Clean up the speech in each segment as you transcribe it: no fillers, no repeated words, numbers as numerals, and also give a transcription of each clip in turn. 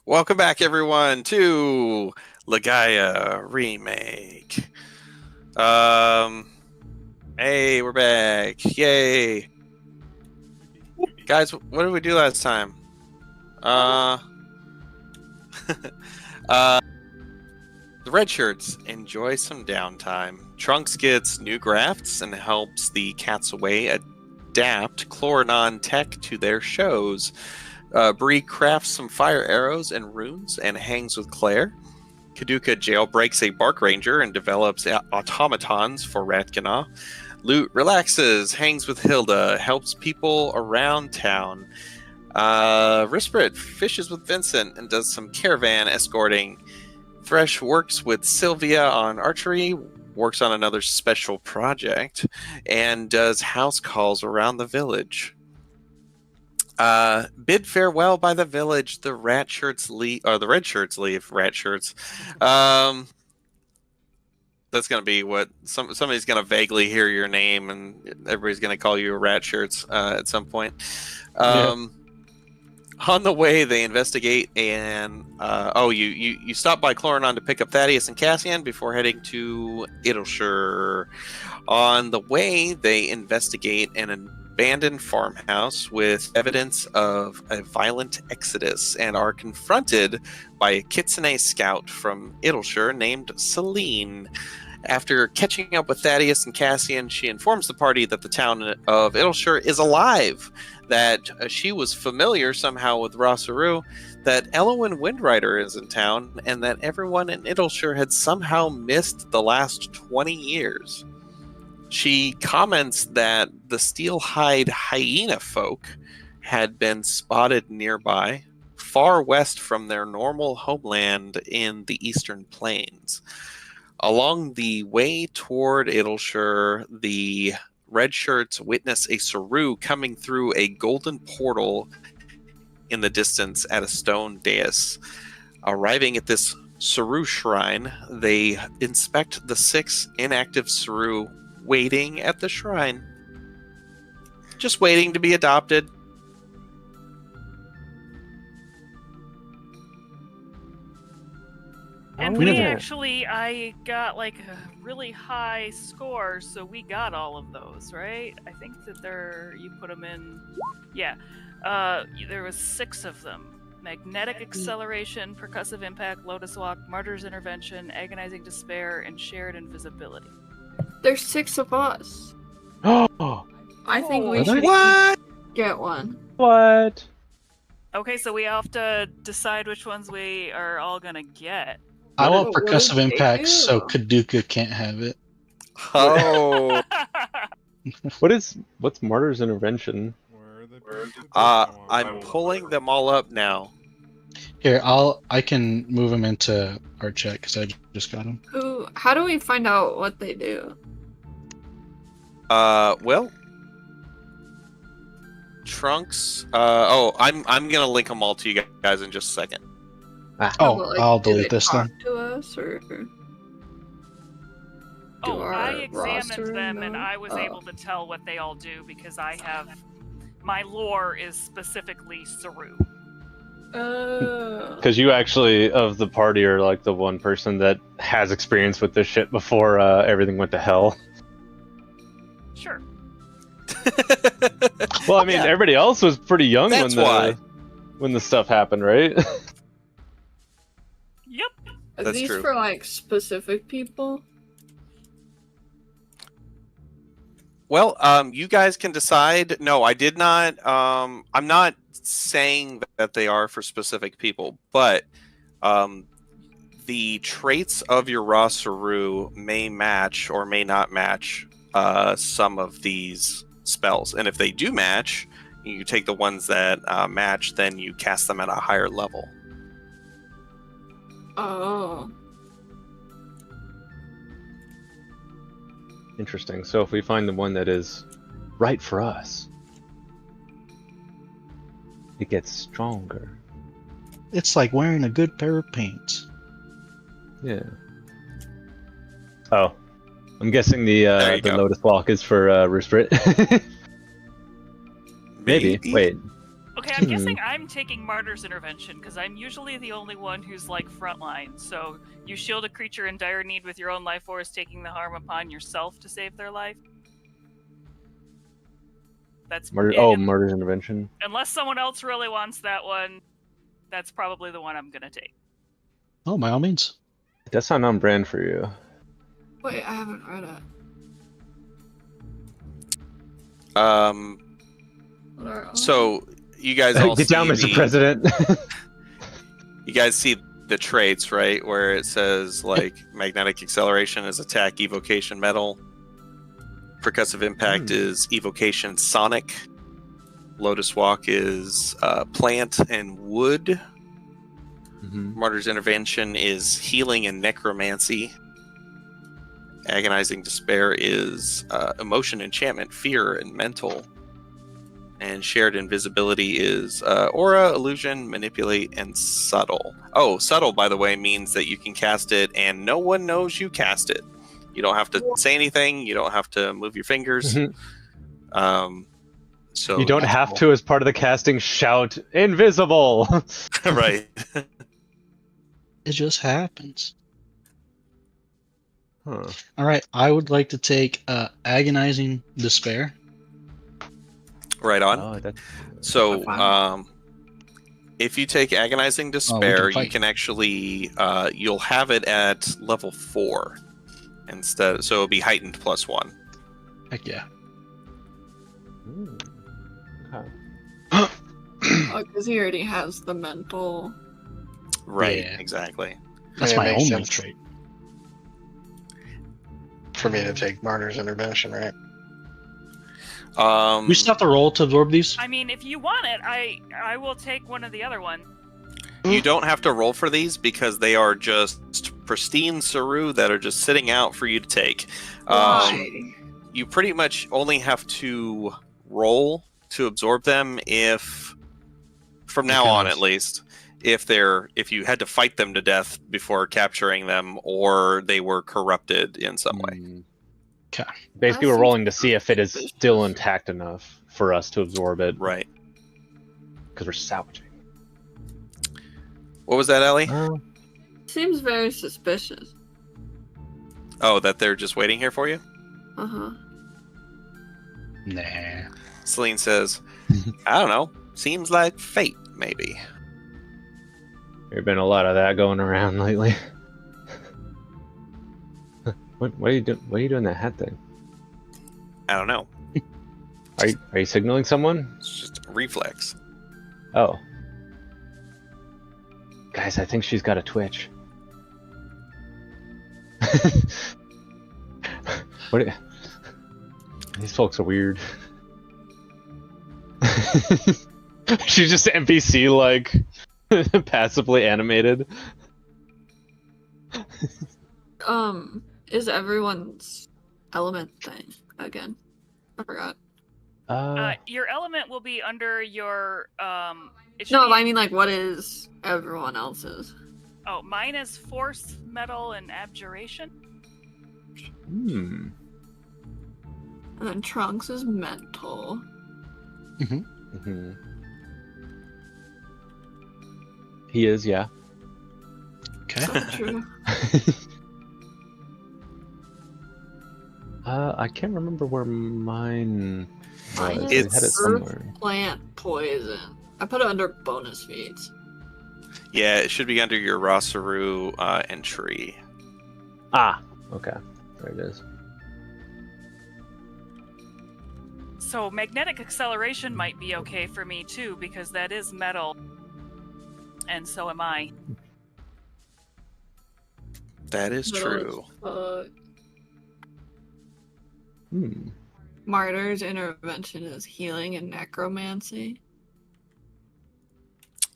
Welcome back, everyone, to Legaia Remake. Um, hey, we're back. Yay. Guys, what did we do last time? Uh, uh, the red shirts enjoy some downtime. Trunks gets new grafts and helps the Cats Away adapt Chloronon tech to their shows. Bree crafts some fire arrows and runes and hangs with Claire. Kaduka jailbreaks a bark ranger and develops automatons for Ratgana. Loot relaxes, hangs with Hilda, helps people around town. Risprit fishes with Vincent and does some caravan escorting. Thresh works with Sylvia on archery, works on another special project, and does house calls around the village. Bid farewell by the village. The rat shirts leave, or the red shirts leave. Rat shirts. That's gonna be what somebody's gonna vaguely hear your name, and everybody's gonna call you a rat shirts at some point. On the way, they investigate and you stop by Chloronon to pick up Thaddeus and Cassian before heading to Idleshire. On the way, they investigate an abandoned farmhouse with evidence of a violent exodus and are confronted by a Kitsune scout from Idleshire named Celine. After catching up with Thaddeus and Cassian, she informs the party that the town of Idleshire is alive, that she was familiar somehow with Rosaru, that Elowin Windrider is in town, and that everyone in Idleshire had somehow missed the last 20 years. She comments that the Steelhide hyena folk had been spotted nearby, far west from their normal homeland in the eastern plains. Along the way toward Idleshire, the red shirts witness a Saru coming through a golden portal in the distance at a stone dais. Arriving at this Saru shrine, they inspect the 6 inactive Saru waiting at the shrine. Just waiting to be adopted. And I got like a really high score, so we got all of those, right? I think that you put them in, yeah. There was 6 of them. Magnetic Acceleration, Percussive Impact, Lotus Walk, Martyr's Intervention, Agonizing Despair, and Shared Invisibility. There's 6 of us. Oh, I think we should get one. What? Okay, so we have to decide which ones we are all gonna get. I want percussive impacts, so Kaduka can't have it. Oh. What's Martyr's Intervention? I'm pulling them all up now. Here, I can move them into our chat because I just got them. How do we find out what they do? Well, Trunks. I'm gonna link them all to you guys in just a second. I'll delete this then. To us, or I examined them and I was able to tell what they all do because my lore is specifically Saru. Because you actually, of the party, are like the one person that has experience with this shit before everything went to hell. Sure. Well, I mean, everybody else was pretty young when the stuff happened, right? Yep. Are these true. For like specific people? Well, you guys can decide. No, I did not. I'm not saying that they are for specific people, but the traits of your Rosaru may match or may not match some of these spells. And if they do match, you take the ones that match, then you cast them at a higher level. Oh. Interesting. So if we find the one that is right for us, it gets stronger. It's like wearing a good pair of pants. Yeah. Oh. I'm guessing the Lotus Walk is for Risprit. Maybe. Wait. Okay, I'm guessing I'm taking Martyr's Intervention, because I'm usually the only one who's, like, frontline. So, you shield a creature in dire need with your own life force, taking the harm upon yourself to save their life. That's Murder's Intervention. Unless someone else really wants that one, that's probably the one I'm gonna take. Oh, by all means. It does sound on brand for you. Wait, I haven't read it. So you guys all get down, see Mr. President. You guys see the traits, right? Where it says like magnetic acceleration is attack, evocation, metal. Percussive impact is evocation, sonic. Lotus walk is plant and wood. Martyr's intervention is healing and necromancy. Agonizing despair is emotion, enchantment, fear, and mental. And shared invisibility is aura, illusion, manipulate, and subtle. Oh, subtle, by the way, means that you can cast it and no one knows you cast it. You don't have to say anything. You don't have to move your fingers. So you don't have to, as part of the casting, shout invisible. Right. It just happens. Huh. All right, I would like to take agonizing despair. Right on. Oh, that's... So, if you take agonizing despair, fight. you can actually you'll have it at level 4 instead. So it'll be heightened +1. Heck yeah. Okay. Oh, because he already has the mental. Right. Yeah. Exactly. That's Yeah, my makes only sense. trait. For me to take Martyr's Intervention, right? We still have to roll to absorb these. I mean, if you want it, I will take one of the other ones. You don't have to roll for these because they are just pristine Saru that are just sitting out for you to take. Why? You pretty much only have to roll to absorb them if, from now on at least, if you had to fight them to death before capturing them or they were corrupted in some way. Okay. Basically, we're rolling to see if it is still intact enough for us to absorb it. Right. Because we're salvaging. What was that, Ellie? Seems very suspicious. Oh, that they're just waiting here for you? Uh-huh. Nah. Celine says, I don't know. Seems like fate, maybe. There's been a lot of that going around lately. What are you doing? What are you doing that hat thing? I don't know. Are you signaling someone? It's just a reflex. Oh. Guys, I think she's got a twitch. These folks are weird. She's just NPC, like, passively animated. Is everyone's element thing again? I forgot. Your element will be under your it should No, be- I mean like what is everyone else's? Oh, mine is force, metal, and abjuration. And then Trunks is mental. He is, yeah. Okay. So true. I can't remember where mine Mine was. is I had it earth, somewhere. plant, poison. I put it under bonus feats. Yeah, it should be under your Rosaru entry. Ah, okay. There it is. So magnetic acceleration might be okay for me too, because that is metal. And so am I. That is Metal true. Martyr's intervention is healing and necromancy.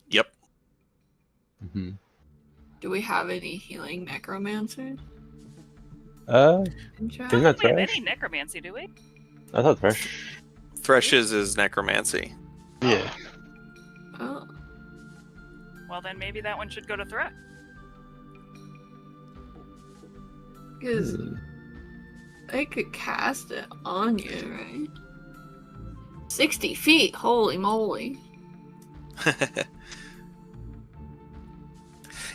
Yep. Do we have any healing necromancers? Isn't that We have Thresh? any necromancy, do we? I thought Thresh. Thresh's is necromancy. Yeah. Oh. Well, then maybe that one should go to Thresh. Because they could cast it on you, right? 60 feet, holy moly.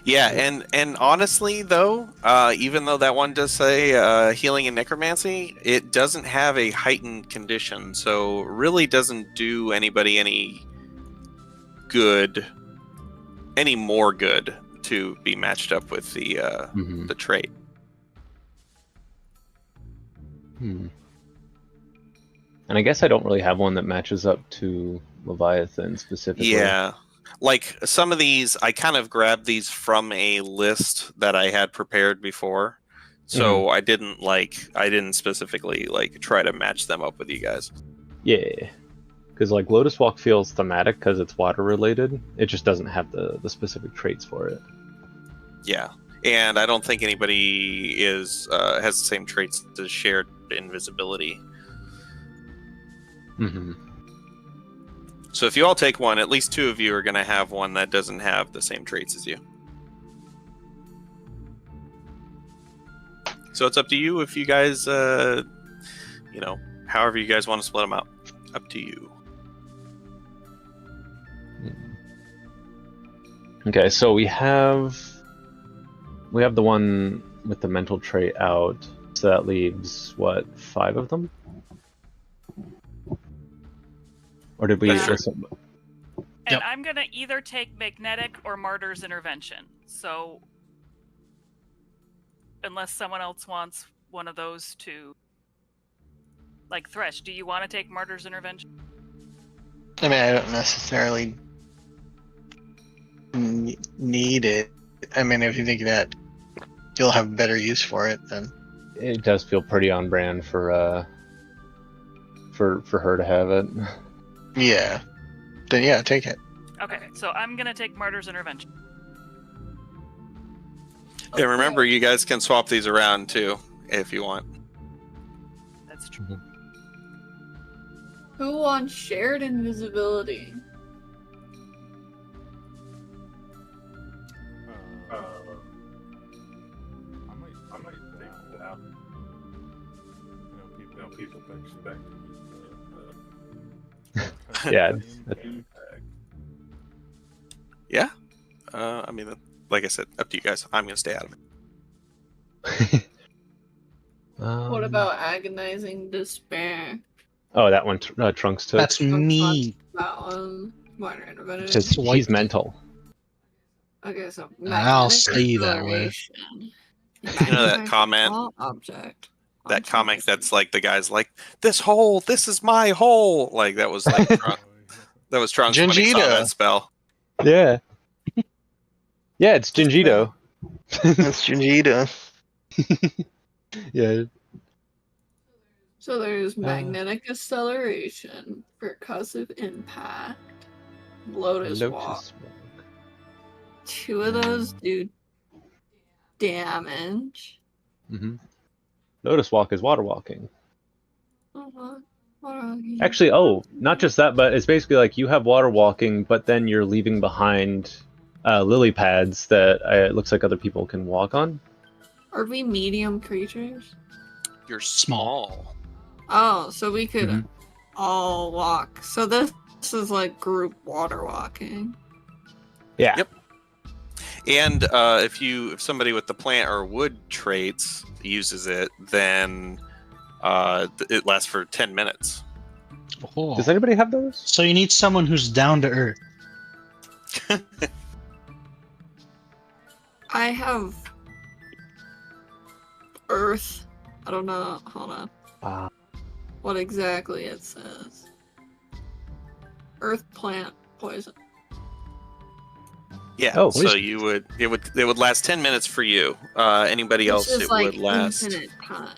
Yeah, and honestly though, even though that one does say healing and necromancy, it doesn't have a heightened condition, so really doesn't do anybody any more good to be matched up with the trait. And I guess I don't really have one that matches up to Leviathan specifically. Yeah. Like some of these, I kind of grabbed these from a list that I had prepared before, so I didn't specifically try to match them up with you guys. Yeah, because like Lotus Walk feels thematic because it's water related. It just doesn't have the specific traits for it. Yeah, and I don't think anybody has the same traits as shared invisibility. So if you all take one, at least two of you are going to have one that doesn't have the same traits as you. So it's up to you if you guys, however you guys want to split them out. Up to you. Okay, so we have the one with the mental trait out, so that leaves what, 5 of them? Or did we? Yeah. Listen? And Yep. I'm gonna either take magnetic or martyr's intervention. So, unless someone else wants one of those two, like Thresh, do you want to take martyr's intervention? I mean, I don't necessarily need it. I mean, if you think that you'll have better use for it, then It does feel pretty on brand for her to have it. yeah. Then yeah, take it. Okay, so I'm gonna take martyr's intervention. And remember, you guys can swap these around too, if you want. That's true. Who wants shared invisibility? I might take that. People expect Yeah. Yeah. I mean, like I said, up to you guys. I'm going to stay out of it. What about agonizing despair? Oh, that one Trunks took. That's me. That one. Minor intervention. Just he's mental. Okay, so I'll magnetic stay that way. acceleration. You know that comment? All object. That comic that's like the guy's like, this hole, this is my hole. Like that was like that was Trunks when he saw Gingito. that spell. Yeah. Yeah, it's Gingito. That's Junjita. Yeah. So there's magnetic acceleration, percussive impact, Lotus Walk. Two of those do damage. Mm-hmm. Lotus Walk is water walking. What are you? Actually, not just that, but it's basically like you have water walking, but then you're leaving behind lily pads that it looks like other people can walk on. Are we medium creatures? You're small. Oh, so we could Mhm. all walk. So this is like group water walking. Yeah. Yep. And if somebody with the plant or wood traits uses it, then it lasts for 10 minutes. Oh. Does anybody have those? So you need someone who's down to earth. I have earth. I don't know. Hold on. What exactly it says. Earth plant poison. Yeah. Oh, so it would last 10 minutes for you. Anybody else Which is it like would last. infinite time.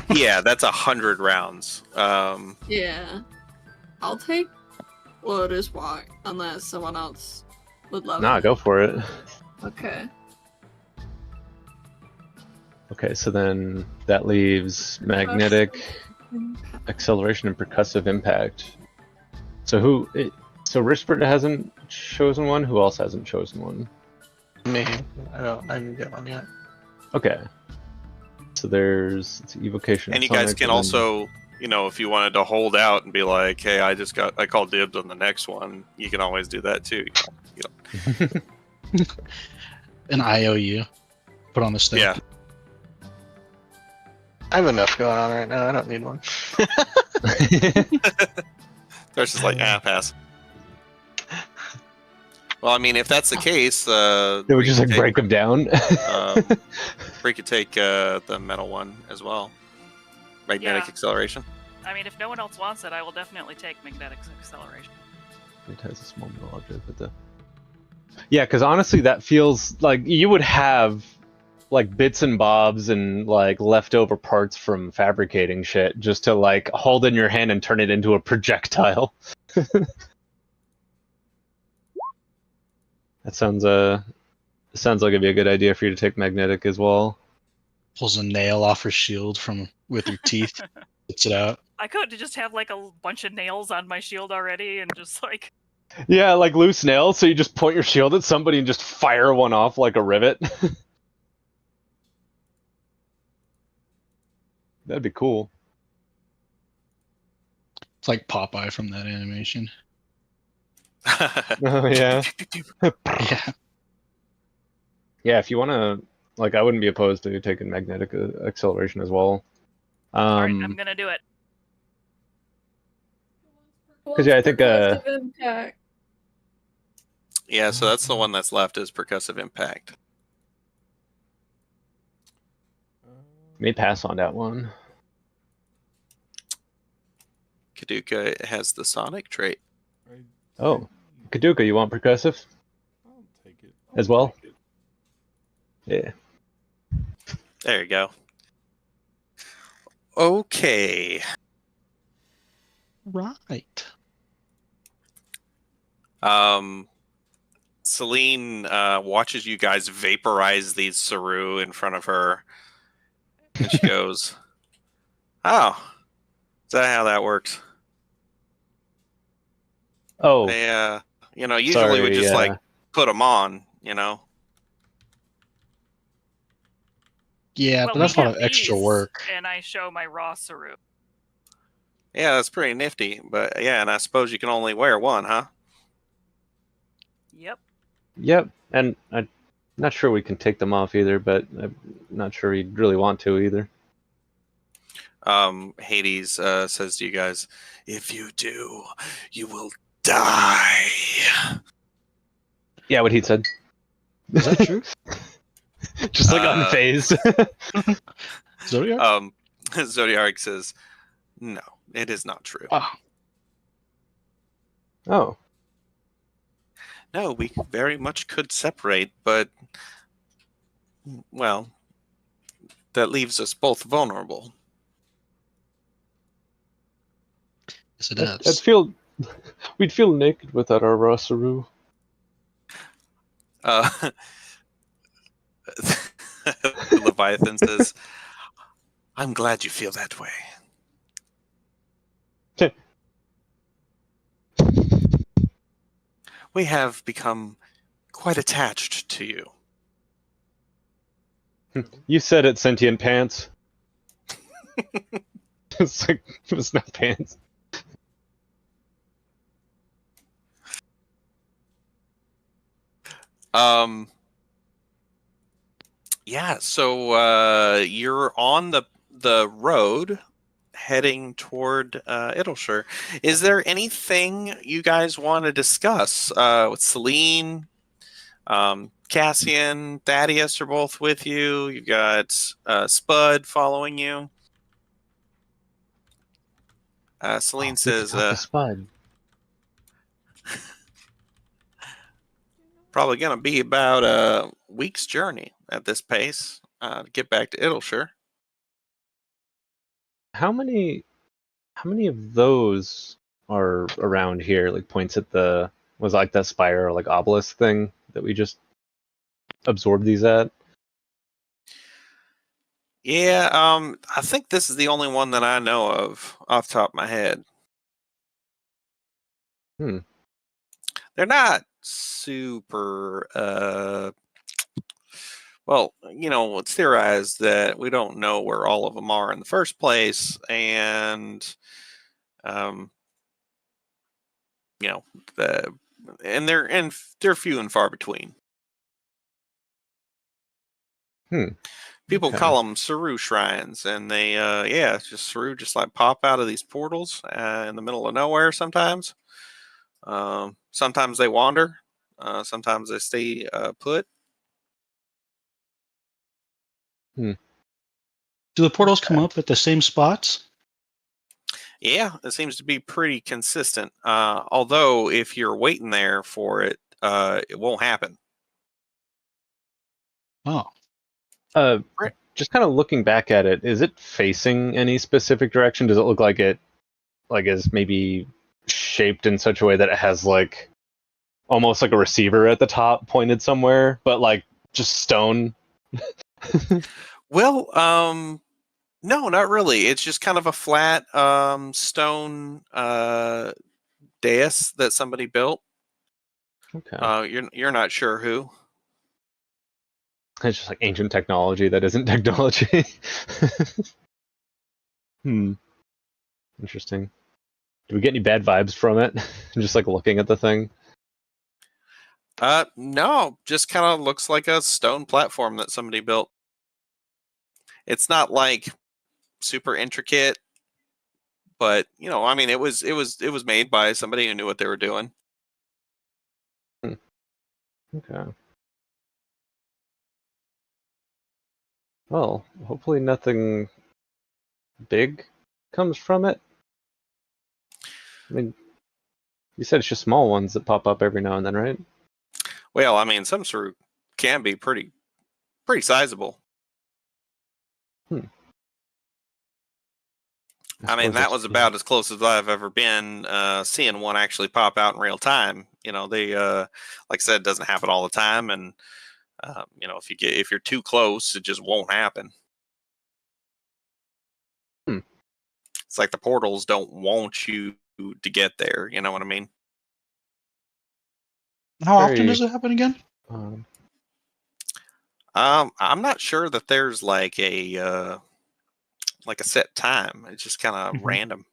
Yeah, that's 100 rounds. Yeah. I'll take Lotus Walk unless someone else would love Nah, it. go for it. Okay. Okay, so then that leaves magnetic acceleration and percussive impact. So Rispert hasn't chosen one. Who else hasn't chosen one? Me. I didn't get one yet. Okay. So there's evocation. And you guys sonic, can and then- also if you wanted to hold out and be like, hey, I called dibs on the next one, you can always do that too. An IOU. Put on the step. Yeah. I have enough going on right now. I don't need one. There's just like, pass. Well, I mean, if that's the case, They would just like break them down. we could take the metal one as well. Magnetic acceleration. I mean, if no one else wants it, I will definitely take magnetic acceleration. It has a small metal object, but yeah, because honestly, that feels like you would have like bits and bobs and like leftover parts from fabricating shit just to like hold in your hand and turn it into a projectile. That sounds like it'd be a good idea for you to take magnetic as well. Pulls a nail off her shield with her teeth. Spits it out. I could just have like a bunch of nails on my shield already and just like... Yeah, like loose nails, so you just point your shield at somebody and just fire one off like a rivet. That'd be cool. It's like Popeye from that animation. Oh, yeah. Yeah. Yeah, if you want to, like, I wouldn't be opposed to taking magnetic acceleration as well. Alright, I'm gonna do it. Because, yeah, I think... Percussive impact. Yeah, so that's the one that's left is percussive impact. May pass on that one. Kaduka has the sonic trait. Oh, Kaduka, you want percussive? I'll take it. As well? Yeah. There you go. Okay. Right. Celine watches you guys vaporize these Saru in front of her, and she goes, "Oh, is that how that works?" Oh, They, usually we just like put them on, Yeah, Well, but that's we a lot have of extra these, work. And I show my raw Saru. Yeah, that's pretty nifty. But yeah, and I suppose you can only wear one, huh? Yep. Yep, and I'm not sure we can take them off either, but I'm not sure we'd really want to either. Hades says to you guys, "If you do, you will die." Yeah, what he said. Is that true? Just like unfazed. Zodiac? Zodiac says, "No, it is not true." Oh. No, we very much could separate, but, well, that leaves us both vulnerable. Yes, it does. We'd feel naked without our Rasaru. Leviathan says, "I'm glad you feel that way." We have become quite attached to you. You said it, sentient pants. It's like, it was not pants. Yeah, so you're on the road heading toward Idelshire. Is there anything you guys want to discuss with Celine? Cassian, Thaddeus are both with you. You've got Spud following you. Celine says, Spud. probably going to be about a week's journey at this pace to get back to Idelshire. How many of those are around here? Like points at was like that spire or like obelisk thing that we just absorbed these at? Yeah, I think this is the only one that I know of off the top of my head. They're not super Well, it's theorized that we don't know where all of them are in the first place, and the they're few and far between. People Okay. call them Saru shrines, and they it's just Saru just like pop out of these portals in the middle of nowhere sometimes. Sometimes they wander, sometimes they stay put. Do the portals come up at the same spots? Yeah, it seems to be pretty consistent. Although if you're waiting there for it, it won't happen. Oh, Right. Just kind of looking back at it, is it facing any specific direction? Does it look like it is maybe shaped in such a way that it has like almost like a receiver at the top pointed somewhere, but like just stone? Well, no, not really. It's just kind of a flat stone dais that somebody built. Okay. You're not sure who. It's just like ancient technology that isn't technology. Interesting. Do we get any bad vibes from it? Just like looking at the thing? No, just kind of looks like a stone platform that somebody built. It's not like super intricate, but I mean, it was made by somebody who knew what they were doing. Okay. Well, hopefully nothing big comes from it. I mean, you said it's just small ones that pop up every now and then, right? Well, I mean, some sort can be pretty sizable. I mean, that was about as close as I've ever been seeing one actually pop out in real time. They like I said, it doesn't happen all the time, and if you're too close, it just won't happen. It's like the portals don't want you to get there. You know what I mean? how often does it happen again? I'm not sure that there's like a set time. It's just kind of random.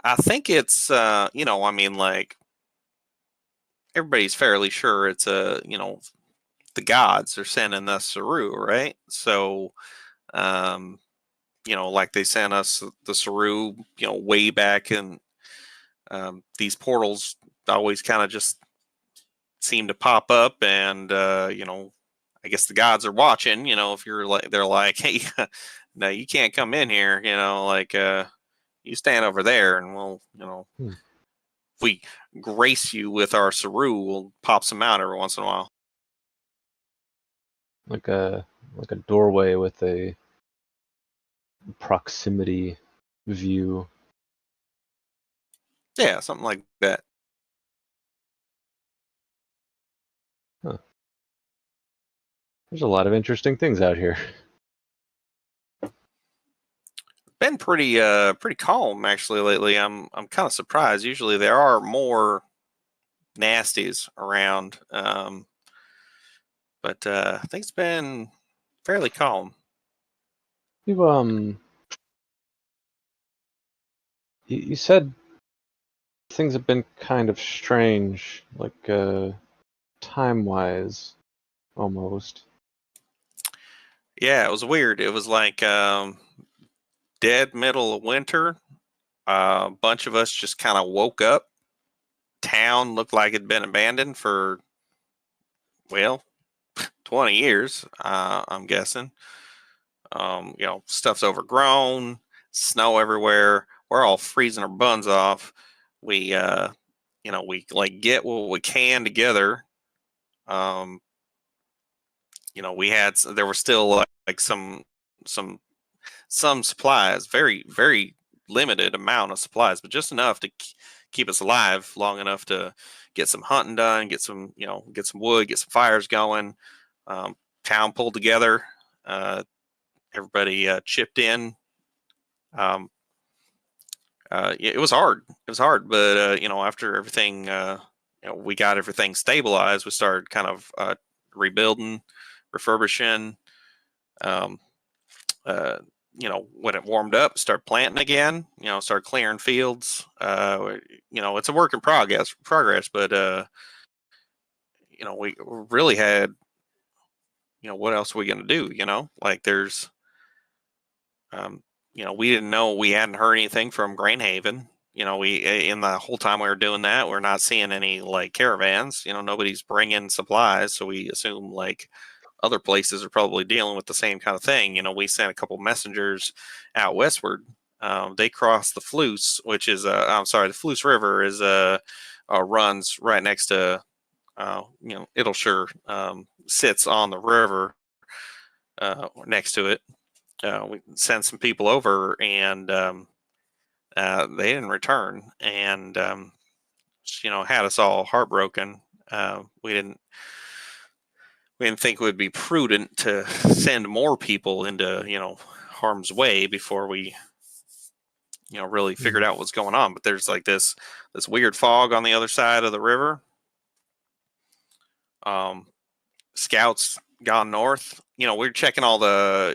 I think it's I mean, like everybody's fairly sure it's the gods are sending us Saru, right? So like they sent us the Saru, way back, and these portals always kind of just seem to pop up, and I guess the gods are watching. If you're like, they're like, hey, no, you can't come in here. Like you stand over there, and we'll, if we grace you with our Saru, we'll pop some out every once in a while. Like a doorway with a proximity view. Yeah, something like that. Huh. There's a lot of interesting things out here. Been pretty calm actually lately. I'm kind of surprised. Usually there are more nasties around, but I think it's been fairly calm. You said things have been kind of strange, like time-wise, almost. Yeah, it was weird. It was like dead middle of winter. A bunch of us just kind of woke up. Town looked like it'd been abandoned for 20 years. I'm guessing. Stuff's overgrown, snow everywhere. We're all freezing our buns off. We we like get what we can together. There were still like some supplies, very very limited amount of supplies, but just enough to keep us alive long enough to get some hunting done, get some wood, get some fires going. Town pulled together. Everybody chipped in. It was hard. It was hard, but after everything, we got everything stabilized. We started kind of rebuilding, refurbishing. When it warmed up, start planting again. Start clearing fields. It's a work in progress. But we really had. What else are we gonna do? There's. We didn't know, we hadn't heard anything from Grainhaven. We in the whole time we were doing that, we're not seeing any caravans. Nobody's bringing supplies, so we assume other places are probably dealing with the same kind of thing. We sent a couple messengers out westward. They crossed the Floos, which is I'm sorry, the Floos River is runs right next to It'leshire, sits on the river next to it. We sent some people over, and they didn't return, and had us all heartbroken. We didn't think it would be prudent to send more people into harm's way before we really figured out what's going on. But there's this weird fog on the other side of the river. Scouts gone north. We're checking all the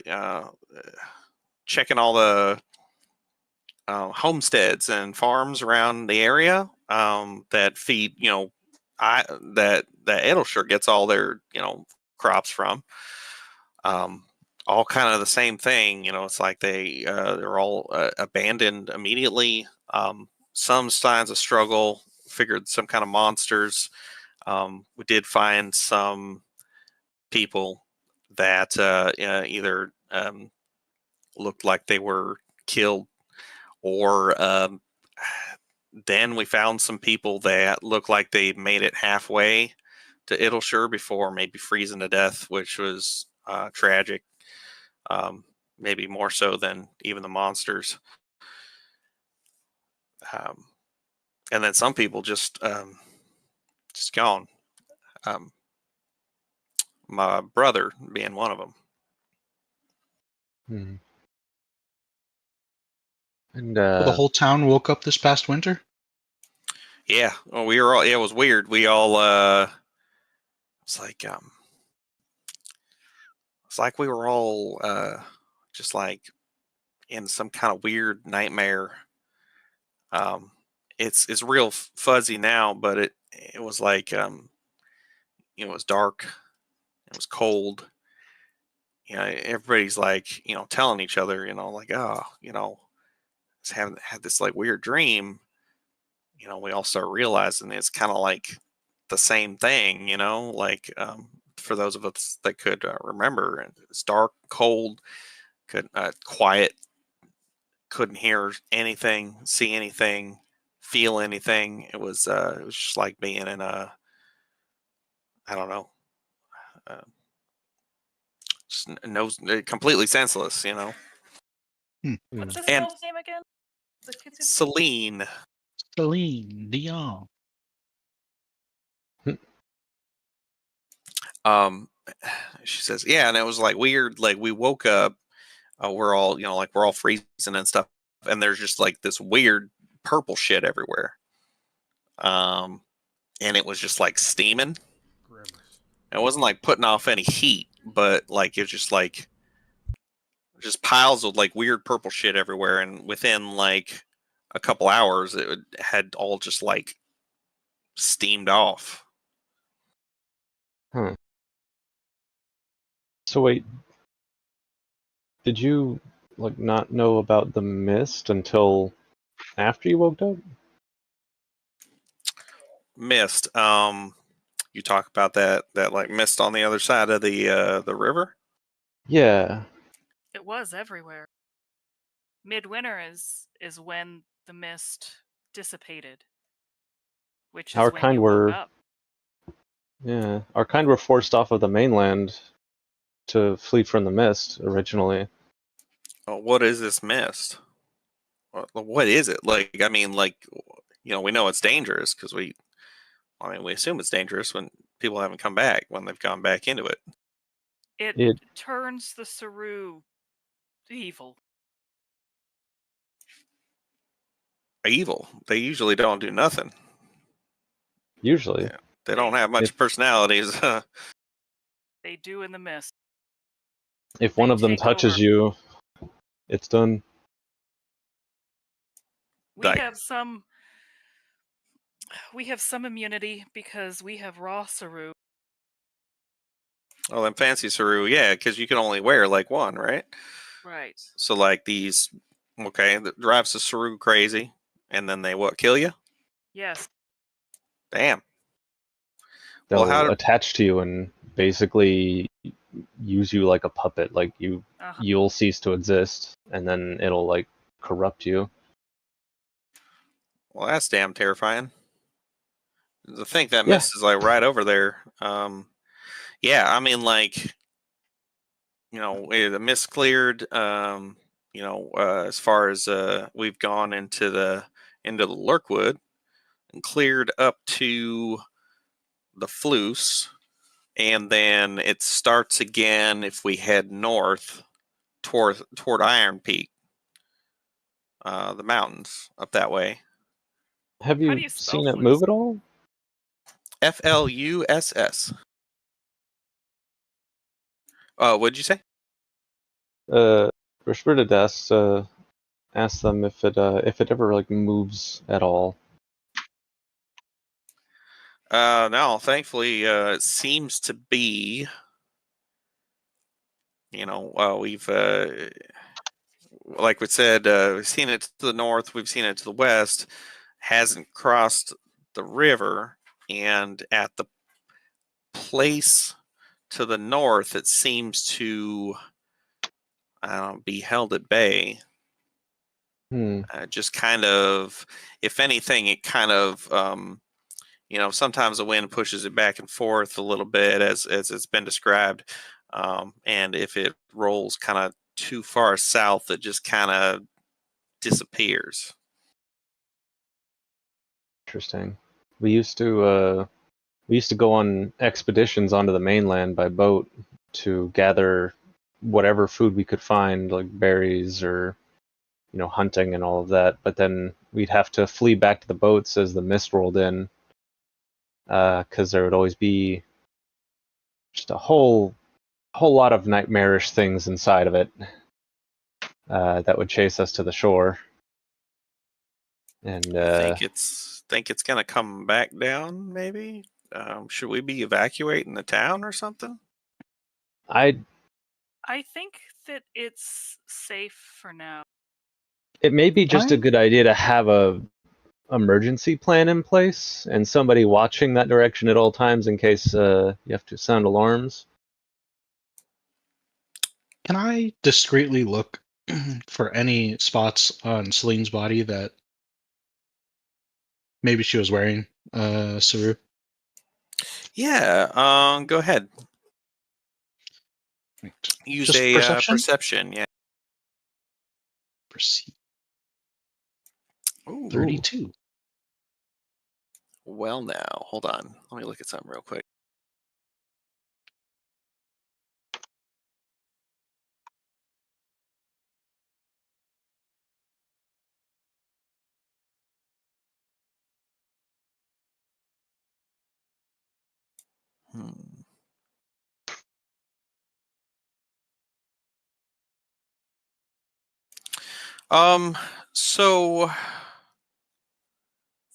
homesteads and farms around the area that feed that Edelsher gets all their crops from. All kind of the same thing. It's like they're all abandoned immediately. Some signs of struggle. Figured some kind of monsters. We did find some people that either looked like they were killed, or then we found some people that looked like they made it halfway to Ittleshire before maybe freezing to death, which was tragic. Maybe more so than even the monsters. And then some people just gone. My brother being one of them. And The whole town woke up this past winter? Yeah. Well, we were all. It was weird. We all. It's like we were all just in some kind of weird nightmare. It's real fuzzy now, but it was it was dark. It was cold. Everybody's telling each other, had this weird dream. We all start realizing it's kind of the same thing, for those of us that could remember. It's dark, cold, quiet, couldn't hear anything, see anything, feel anything. It was just like being in a, I don't know, just completely senseless, What's this And- girl's name again? The kid's name? Celine. Celine Dion. She says, yeah, and it was weird. We woke up, we're all, we're all freezing and stuff, and there's just this weird purple shit everywhere. And it was just steaming. Grimace. It wasn't putting off any heat, but it was just piles of weird purple shit everywhere, and within a couple hours it had all just steamed off. Huh. So wait, did you not know about the mist until after you woke up? Mist. You talk about that mist on the other side of the river? Yeah. It was everywhere. Midwinter is when the mist dissipated, which is Our when kind you were- woke up. Yeah. Our kind were forced off of the mainland to flee from the mist originally. What is this mist? What is it? We know it's dangerous because we assume it's dangerous when people haven't come back, when they've gone back into it. It turns the Saru evil. Evil. They usually don't do nothing. Usually. Yeah. They don't have much personalities. They do in the mist. If one They of them take touches over. you, it's done. We Like- have some. We have some immunity because we have raw Saru. Oh, then fancy Saru, yeah, because you can only wear like one, right? Right. So like these, okay, that drives the Saru crazy, and then they what? Kill you? Yes. Damn. They'll Well, how? attach to you and basically use you like a puppet. Like Uh-huh. you'll cease to exist, and then it'll like corrupt you. Well, that's damn terrifying. To think that Yeah. mist is like right over there. Yeah, I mean, like, the mist cleared. As far as we've gone into the Lurkwood and cleared up to the Floose, and then it starts again if we head north toward Iron Peak, the mountains up that way. Have How you do you spell seen it Floose? move at all? Fluss. What'd you say? Rishberta asked them if it ever like moves at all. No, thankfully, it seems to be. We've like we said, we've seen it to the north, we've seen it to the west, hasn't crossed the river, and at the place to the north, it seems to be held at bay. Just kind of, if anything, it kind of, sometimes the wind pushes it back and forth a little bit, as it's been described, and if it rolls kind of too far south, it just kind of disappears. Interesting. We used to go on expeditions onto the mainland by boat to gather whatever food we could find, like berries or hunting and all of that. But then we'd have to flee back to the boats as the mist rolled in, because there would always be just a whole lot of nightmarish things inside of it that would chase us to the shore. And I think it's gonna come back down. Maybe should we be evacuating the town or something? I think that it's safe for now. It may be just a Fine. good idea to have a emergency plan in place and somebody watching that direction at all times in case you have to sound alarms. Can I discreetly look for any spots on Celine's body that maybe she was wearing, Saru? Yeah. Go ahead. Right. Use Just a perception? perception. Yeah. Perceive. Ooh. 32. Well, now hold on. Let me look at something real quick. So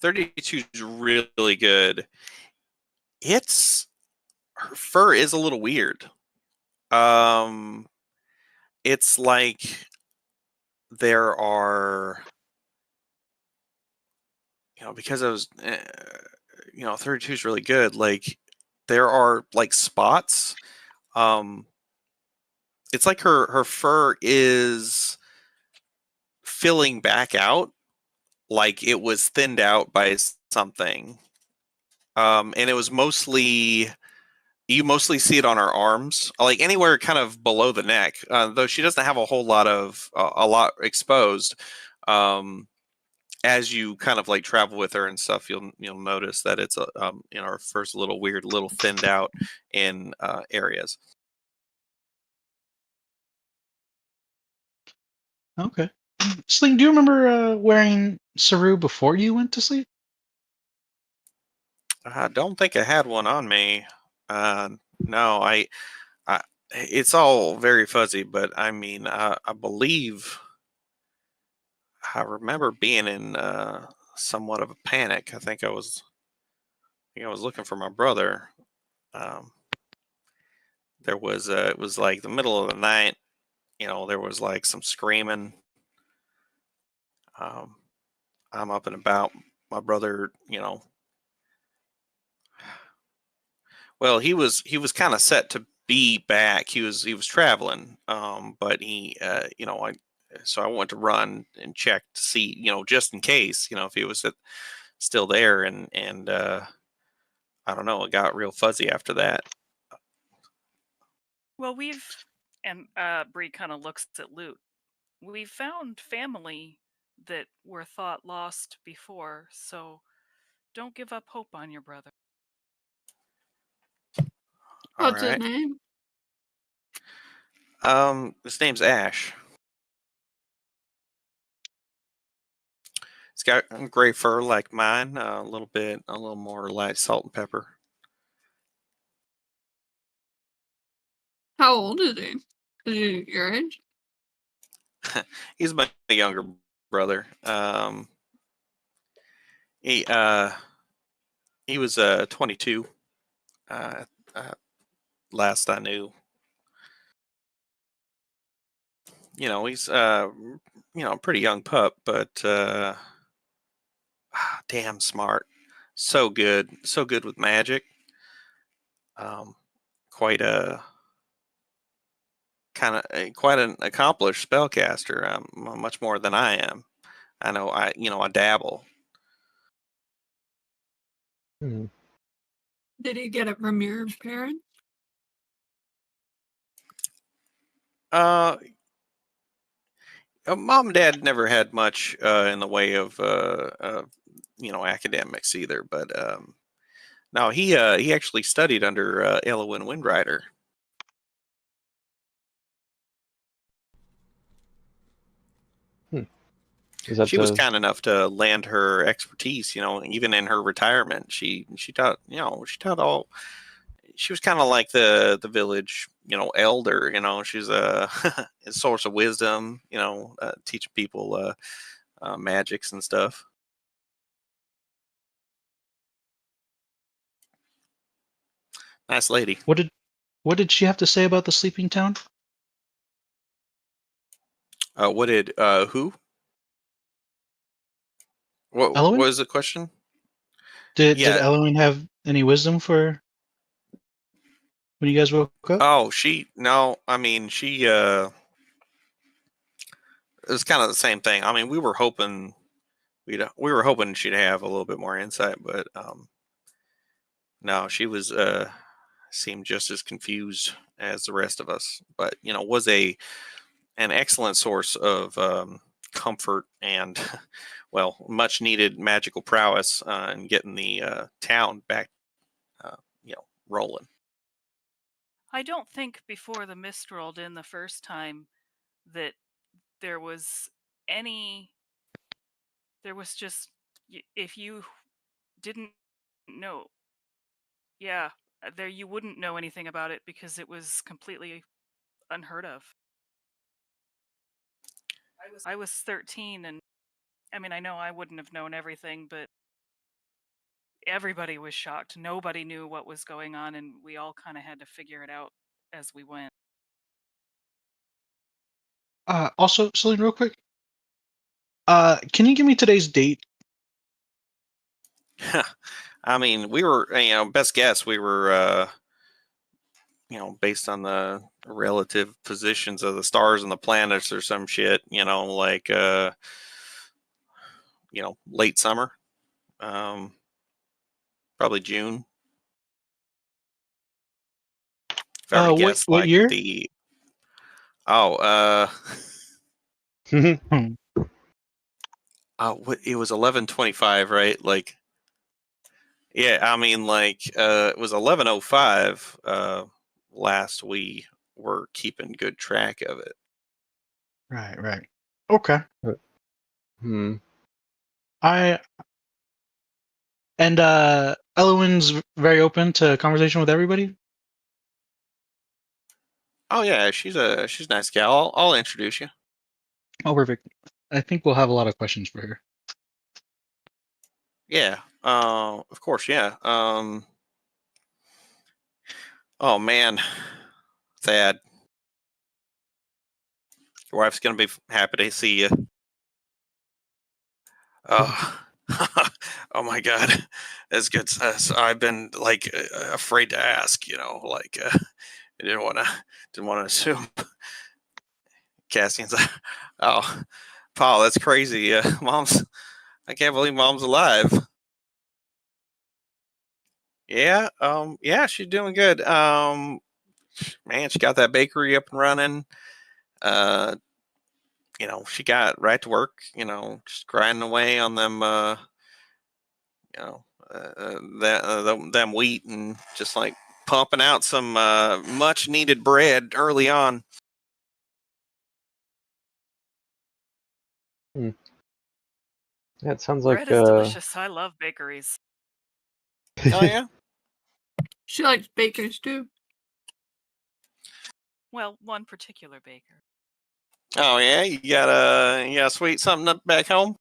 32 is really good. Her fur is a little weird. It's like there are, because I was, 32 is really good. Like there are like spots. It's like her fur is filling back out, like it was thinned out by something. And it was you mostly see it on her arms, like anywhere kind of below the neck, though she doesn't have a whole lot of a lot exposed. As you kind of like travel with her and stuff, you'll notice that it's her first little weird, little thinned out in areas. Okay. Celine, do you remember wearing Saru before you went to sleep? I don't think I had one on me. No, It's all very fuzzy, but I mean, I believe I remember being in somewhat of a panic. I think I was looking for my brother. Um, there was it was like the middle of the night. There was like some screaming. Um, I'm up and about. My brother, well, he was kind of set to be back. He was traveling, but so I went to run and check to see, just in case, if he was still there, and I don't know, it got real fuzzy after that. Well, and Bree kind of looks at Loot. We've found family that were thought lost before, so don't give up hope on your brother. All What's his right. name? His name's Ash. He's got gray fur like mine, a little more light salt and pepper. How old is he? Is he your age? He's my younger brother. He he was 22. Uh, last I knew. He's a pretty young pup, but damn smart. So good with magic. Um, quite a quite an accomplished spellcaster. Much more than I am. I know I dabble. Hmm. Did he get it from your parents? Uh, Mom and Dad never had much in the way of academics either, but no, he actually studied under Elowin Windrider. Is that She was the kind enough to lend her expertise, even in her retirement. She taught, she taught all. She was kind of like the village, elder. She's a source of wisdom. Teaching people magics and stuff. Nice lady. What did she have to say about the sleeping town? What did who? What Elowen? was the question? Did Yeah. Elowen have any wisdom for when you guys woke up? Oh, no. I mean, it was kind of the same thing. I mean, we were hoping she'd have a little bit more insight, but no, she was seemed just as confused as the rest of us. But was an excellent source of comfort and well, much needed magical prowess in getting the town back, rolling. I don't think before the mist rolled in the first time that there was any. There was just if you didn't know, yeah, there you wouldn't know anything about it because it was completely unheard of. I was 13, and I mean, I know I wouldn't have known everything, but everybody was shocked. Nobody knew what was going on, and we all kind of had to figure it out as we went. Also, Celine, real quick. Can you give me today's date? I mean, we were, best guess, we were, based on the relative positions of the stars and the planets or some shit, like, late summer, um, probably June. If I were to guess, What like year? oh, Hmm. it was 11/25, right? Like, yeah, I mean, like, it was 11/05. Last we were keeping good track of it. Right. Okay. Hmm. And Elowen's very open to conversation with everybody. Oh yeah, she's a nice gal. I'll introduce you. Oh, perfect. I think we'll have a lot of questions for her. Yeah. Of course. Yeah. Oh man, Thad, your wife's gonna be happy to see you. Oh, oh my God, that's good. So I've been like afraid to ask. Like I didn't want to assume. Cassian's like, oh, Paul, that's crazy. I can't believe mom's alive. Yeah, yeah, she's doing good. Man, she got that bakery up and running. Uh, she got right to work. Just grinding away on them. You know, them wheat and just like pumping out some much needed bread early on. Yeah, it sounds like Bread is delicious. I love bakeries. Oh yeah. She likes bakers too. Well, one particular baker. Oh yeah. You got a sweet something up back home.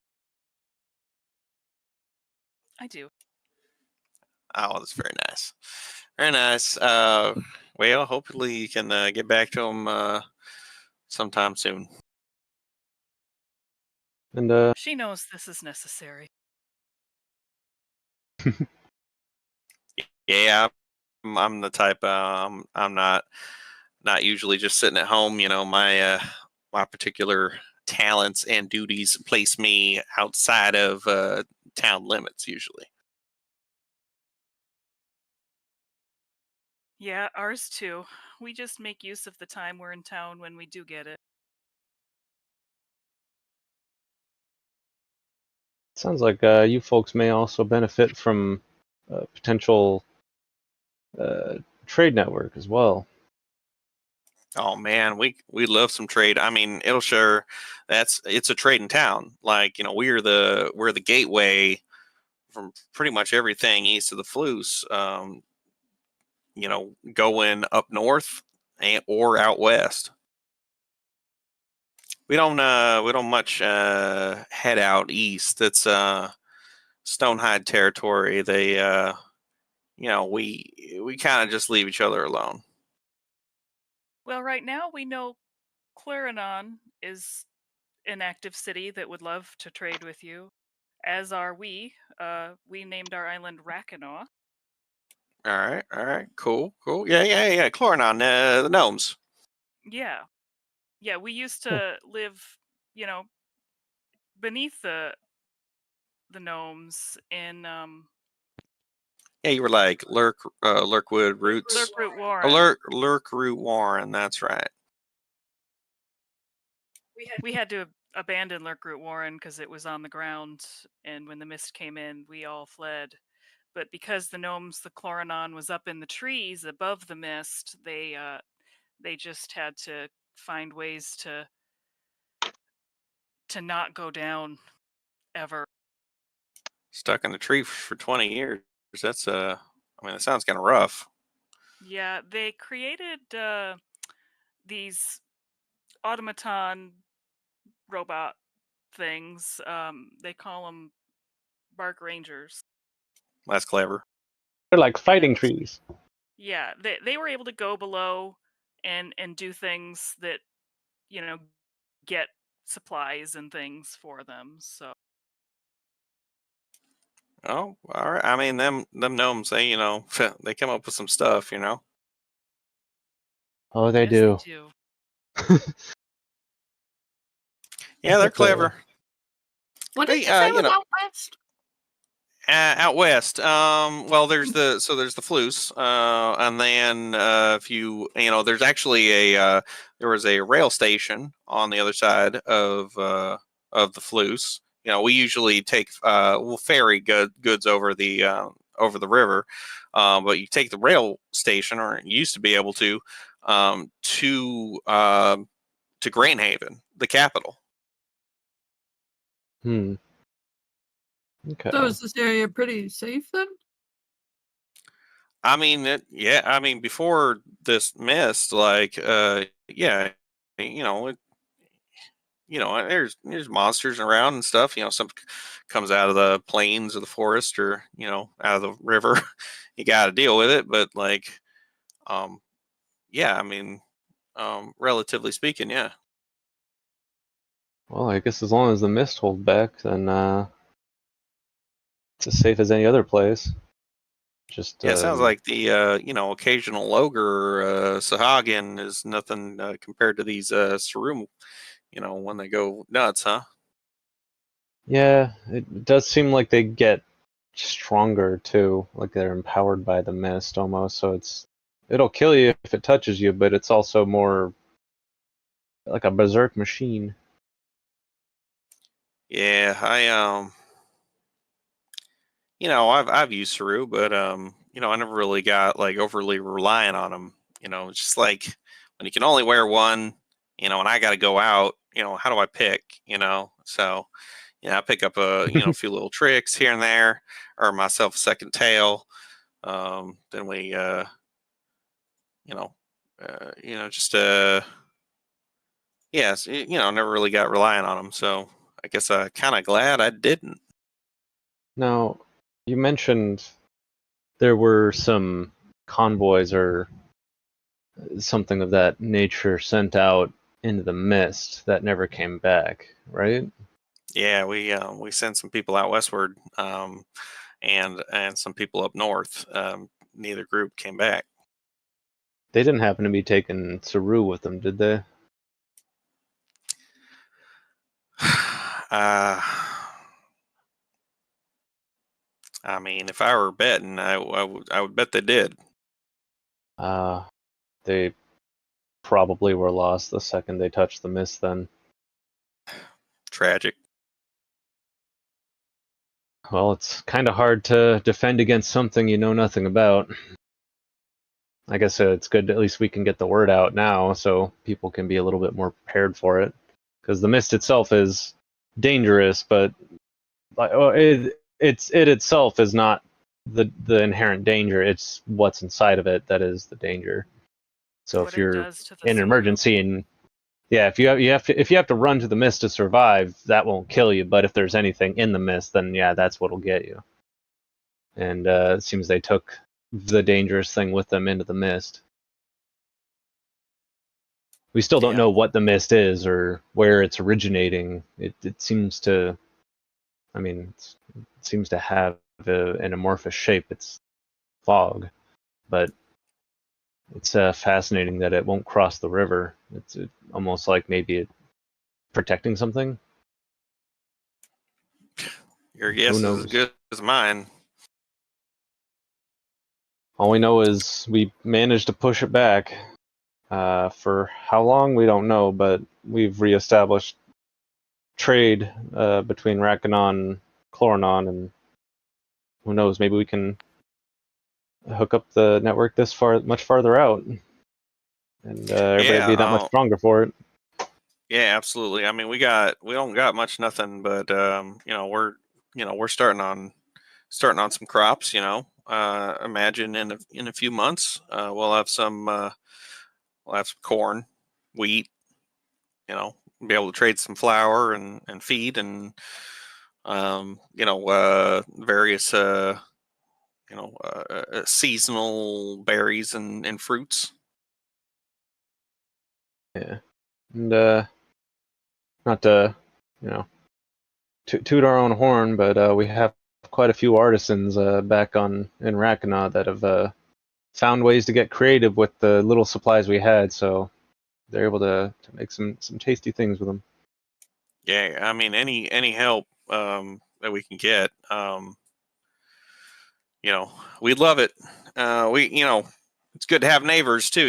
I do. Oh, that's very nice. Very nice. Well, hopefully you can get back to him sometime soon. and She knows this is necessary. Yeah, I'm the type. I'm not usually just sitting at home. My particular talents and duties place me outside of town limits usually. Yeah, ours too. We just make use of the time we're in town when we do get it. sounds like you folks may also benefit from a potential trade network as well. Oh man, we love some trade. I mean, it'll sure it's a trading town. Like we're the gateway from pretty much everything east of the Floose. Going up north or out west. We don't much head out east. It's Stonehide territory. They we kind of just leave each other alone. Well, right now we know Clarinon is an active city that would love to trade with you, as are we. We named our island Rakinaw. All right, cool. Yeah. Chlorinon, the gnomes. Yeah. Yeah, we used to live, beneath the gnomes in Yeah, you were like Lurkwood Roots. Lurkroot Warren. Lurkroot Warren. That's right. We had to abandon Lurkroot Warren because it was on the ground, and when the mist came in, we all fled. But because the Chlorinon was up in the trees above the mist, they just had to find ways to not go down ever. Stuck in a tree for 20 years. That's I mean, it sounds kind of rough. Yeah, they created these automaton robot things. They call them bark rangers. That's clever. They're like fighting trees. Yeah, they were able to go below and do things that get supplies and things for them. So Oh, all right. I mean, them gnomes, they they come up with some stuff. Oh, they yes, do. they do. Yeah, they're That's a- clever. What did Hey, you say you was know, out west? out west. Well, there's the Floose, and then if there's actually there was a rail station on the other side of the Floose. We usually we'll ferry goods over the river, but you take the rail station, or you used to be able to Grainhaven, the capital. Okay. So is this area pretty safe then? I mean, I mean, before this mist, like, yeah, you know, there's monsters around and stuff. Some comes out of the plains or the forest or out of the river. You got to deal with it, but like, um, yeah, I mean, relatively speaking, yeah. Well, I guess as long as the mist holds back, then it's as safe as any other place. Just Yeah, it sounds like the occasional ogre Sahagin is nothing compared to these Sarum. When they go nuts, huh? yeah, it does seem like they get stronger too, like they're empowered by the mist almost. So it'll kill you if it touches you, but it's also more like a berserk machine. Yeah, I've used Saru, but I never really got like overly reliant on them. It's just like when you can only wear one, and I got to go out, how do I pick? So I pick up a few little tricks here and there, or myself a second tail. Then we you know just yeah, so, never really got reliant on them. So I guess kind of glad I didn't. Now, you mentioned there were some convoys or something of that nature sent out into the mist that never came back, right? Yeah, we sent some people out westward, and some people up north. Neither group came back. They didn't happen to be taking Saru with them, did they? uh, I mean, if I were betting, I would bet they did. Uh, they probably were lost the second they touched the mist then. Tragic. Well, it's kind of hard to defend against something you know nothing about. I guess it's good at least we can get the word out now so people can be a little bit more prepared for it. Because the mist itself is dangerous, but it itself is not the inherent danger. It's what's inside of it that is the danger. So What if it you're does to the in an Saru. emergency and yeah, if you have to run to the mist to survive, that won't kill you. But if there's anything in the mist, then yeah, that's what'll get you. And it seems they took the dangerous thing with them into the mist. We still don't Yeah. know what the mist is or where it's originating. It seems to, I mean, it seems to have an amorphous shape. It's fog, but it's fascinating that it won't cross the river. It's almost like maybe it protecting something. Your Who guess is as knows? good as mine. All we know is we managed to push it back. For how long, we don't know, but we've reestablished trade between Rakanon and Chloronon, and who knows, maybe we can hook up the network much farther out, and everybody Yeah. be that much stronger for it. Yeah, absolutely. I mean, we don't got much nothing, but we're starting on some crops. Imagine in a few months, we'll have some corn, wheat. Be able to trade some flour and feed and various seasonal berries and fruits. Yeah, and not to toot our own horn, but we have quite a few artisans back in Rakana that have found ways to get creative with the little supplies we had, so they're able to make some tasty things with them. Yeah, I mean any help that we can get, we'd love it. It's good to have neighbors too.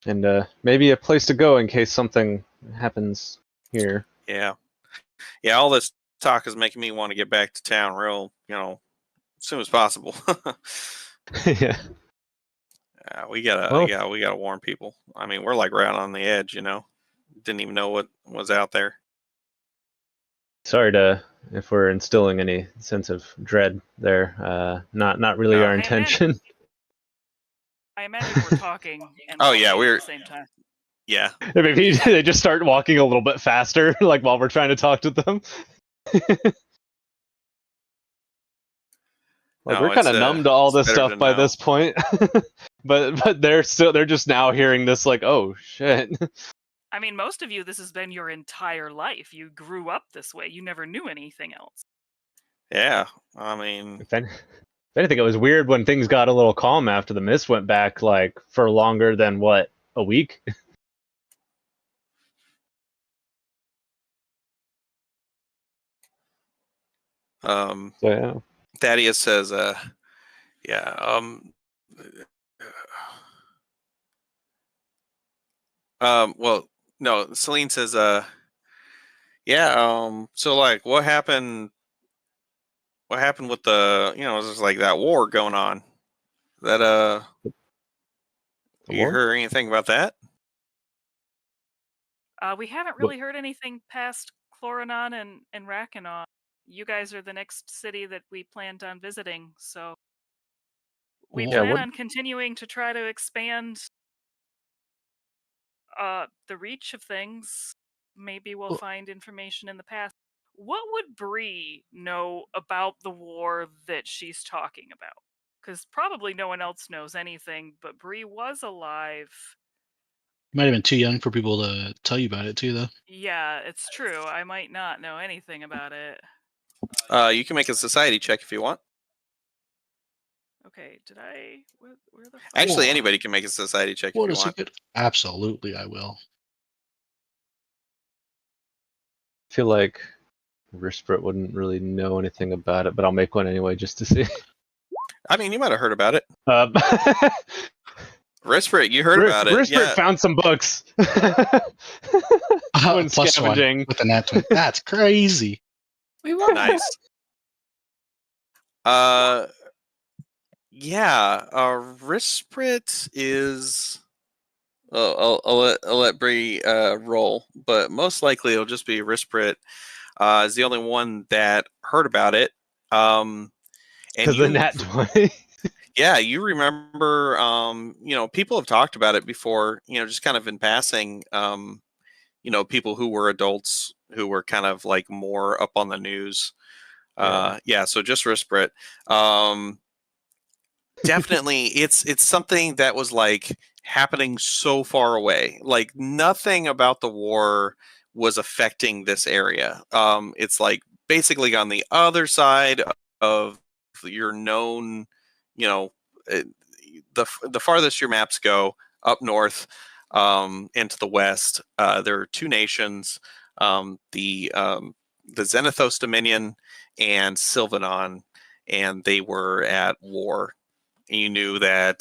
And maybe a place to go in case something happens here. Yeah, yeah. All this talk is making me want to get back to town real, as soon as possible. Yeah. Well, we gotta warn people. I mean, we're like right on the edge. Didn't even know what was out there. Sorry if we're instilling any sense of dread there. Not really No. our I intention. I imagine we're talking and Oh, yeah, walking we're- at the same time. Yeah. Maybe they just start walking a little bit faster, like while we're trying to talk to them. Like No, we're kind of it's, numb to all it's this better stuff to by know. this point, but they're just now hearing this like, oh shit. I mean, most of you, this has been your entire life. You grew up this way. You never knew anything else. Yeah. I mean, If anything, it was weird when things got a little calm after the mist went back, like for longer than what, a week. So yeah. Thaddeus says, yeah, well, no, Celine says, yeah, so like what happened with the, there's like that war going on. That, The you war? heard anything about that? We haven't really heard anything past Chloronon and Rackanon. You guys are the next city that we planned on visiting, so we Yeah, plan what- on continuing to try to expand the reach of things. Maybe we'll Well- find information in the past. What would Bree know about the war that she's talking about? Because probably no one else knows anything, but Bree was alive. You might have been too young for people to tell you about it too, though. Yeah, it's true. I might not know anything about it. You can make a society check if you want. Okay, did I? Where the fuck? Actually, Well, anybody can make a society check if What you is a want. good? Absolutely, I will. I feel like Rispert wouldn't really know anything about it, but I'll make one anyway just to see. I mean, you might have heard about it. Um, Rispert, you heard about it. Rispert Yeah. found some books. When Plus one scavenging. with the nat 20. That's crazy. We were Nice. Yeah. Rispert is. Oh, I'll let Bree roll, but most likely it'll just be Rispert. Is the only one that heard about it. And Because the nat 20. yeah, you remember, people have talked about it before, just kind of in passing, people who were adults who were kind of like more up on the news. Yeah, so just Rispert. Definitely, it's something that was like happening so far away. Like nothing about the war was affecting this area. It's like basically on the other side of your known, the farthest your maps go up north, into the west. There are two nations, the Zenithos Dominion and Sylvanon, and they were at war. You knew that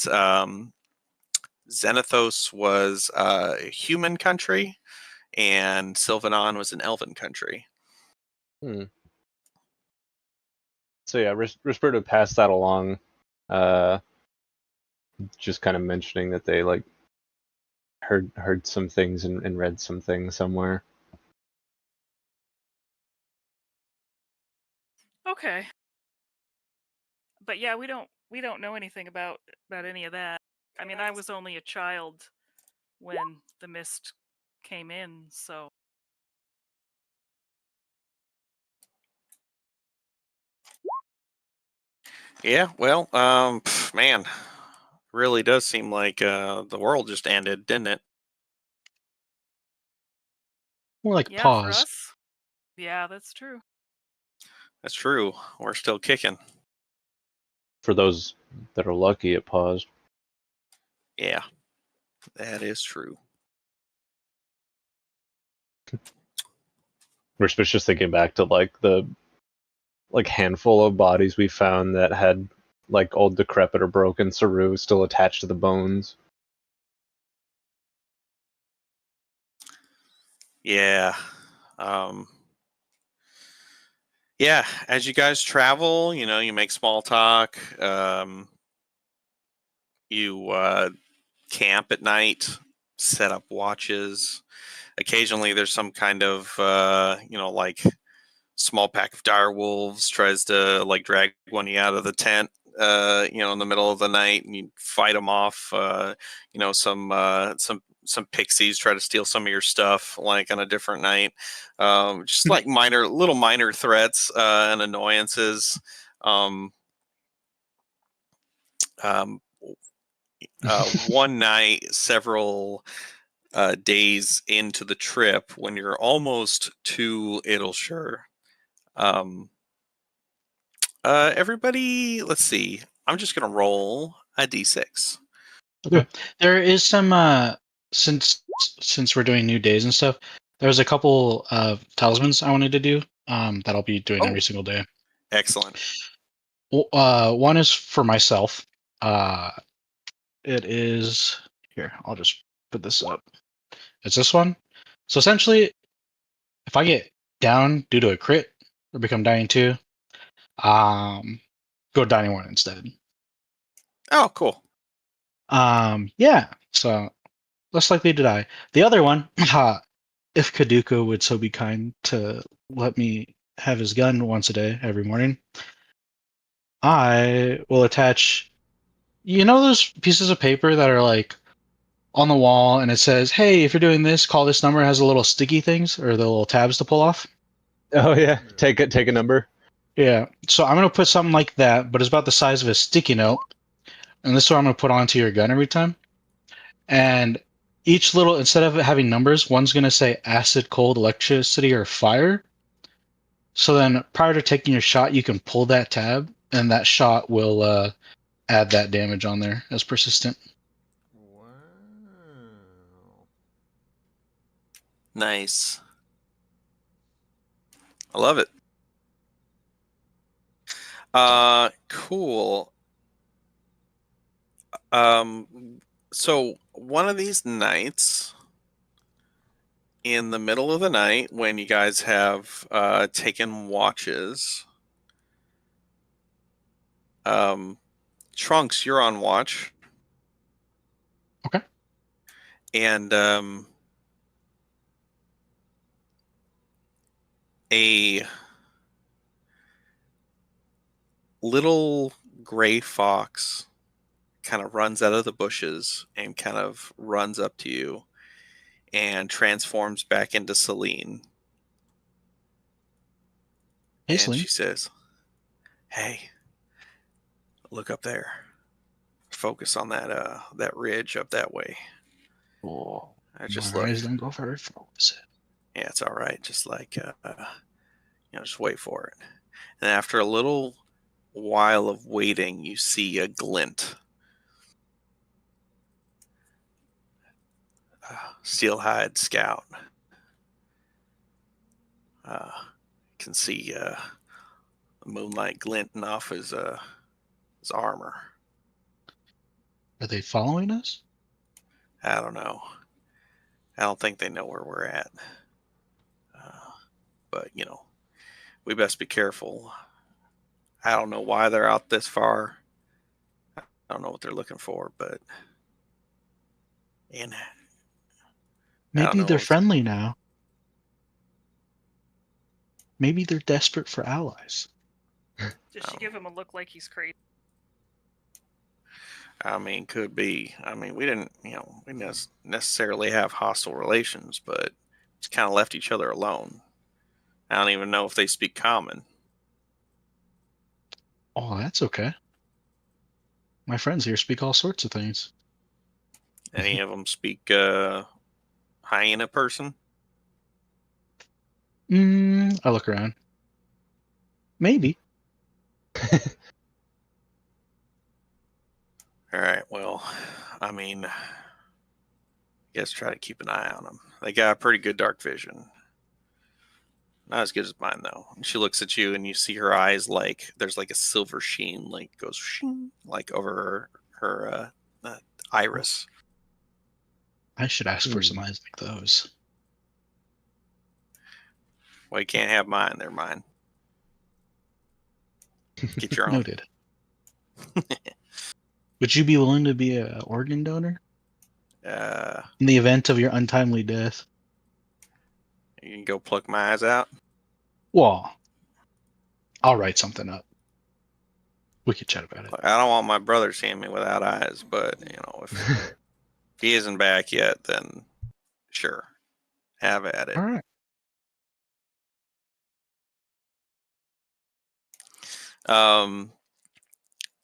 Zenithos was a human country, and Sylvanon was an elven country. So yeah, Rispert would pass that along, just kind of mentioning that they like heard some things and read some things somewhere. Okay. But yeah, we don't know anything about any of that. I mean, I was only a child when the mist came in, so Yeah, well, man, really does seem like the world just ended, didn't it? More like yeah, for pause. us. Yeah, that's true. That's true. We're still kicking. For those that are lucky, it paused. Yeah, that is true. Rispert's just thinking back to like the handful of bodies we found that had like old decrepit or broken Saru still attached to the bones. Yeah. Yeah, as you guys travel, you make small talk. You camp at night, set up watches. Occasionally there's some kind of, like small pack of dire wolves tries to like drag one of you out of the tent, in the middle of the night, and you fight them off. Some pixies try to steal some of your stuff, like on a different night. Just like minor threats and annoyances. One night, several days into the trip, when you're almost to Idyllshire, everybody, let's see. I'm just gonna roll a d6. Okay. There is some since we're doing new days and stuff. There's a couple of talismans I wanted to do. That I'll be doing every single day. Excellent. One is for myself. It is here. I'll just put this up. It's this one. So essentially, if I get down due to a crit or become dying 2, go dying 1 instead. Oh, cool. Yeah. So less likely to die. The other one, if Kaduka would so be kind to let me have his gun once a day every morning, I will attach. You know those pieces of paper that are like on the wall and it says, "Hey, if you're doing this, call this number." It has the little sticky things or the little tabs to pull off. Oh yeah, take a number. Yeah. So I'm gonna put something like that, but it's about the size of a sticky note, and this is what I'm gonna put onto your gun every time. And each little, instead of having numbers, one's gonna say acid, cold, electricity, or fire. So then, prior to taking your shot, you can pull that tab, and that shot will add that damage on there as persistent. Wow. Nice. I love it. Cool. So one of these nights, in the middle of the night, when you guys have taken watches, Trunks, you're on watch. Okay. And a little gray fox kind of runs out of the bushes and kind of runs up to you and transforms back into Celine. Hey, And Celine. she says, "Hey, look up there. Focus on that ridge up that way." Oh, I just my look. eyes don't go very focus. Yeah, it's all right. Just like just wait for it. And after a little while of waiting, you see a glint. Steelhide Scout. Can see the moonlight glinting off his armor. Are they following us? I don't know. I don't think they know where we're at. But we best be careful. I don't know why they're out this far. I don't know what they're looking for, but Maybe they're friendly now. Maybe they're desperate for allies. Does she give him a look like he's crazy? I mean, could be. I mean, we didn't necessarily have hostile relations, but just kind of left each other alone. I don't even know if they speak common. Oh, that's okay. My friends here speak all sorts of things. Any of them speak hyena person? I look around. Maybe. All right. Well, I mean, I guess try to keep an eye on them. They got a pretty good dark vision. Not as good as mine, though. And she looks at you, and you see her eyes like there's like a silver sheen, like goes shing, like over her iris. I should ask for some eyes like those. Well, you can't have mine. They're mine. Get your own. Noted. Would you be willing to be an organ donor? In the event of your untimely death? You can go pluck my eyes out. Well, I'll write something up. We could chat about it. I don't want my brother seeing me without eyes, but if he isn't back yet, then sure, have at it. All right.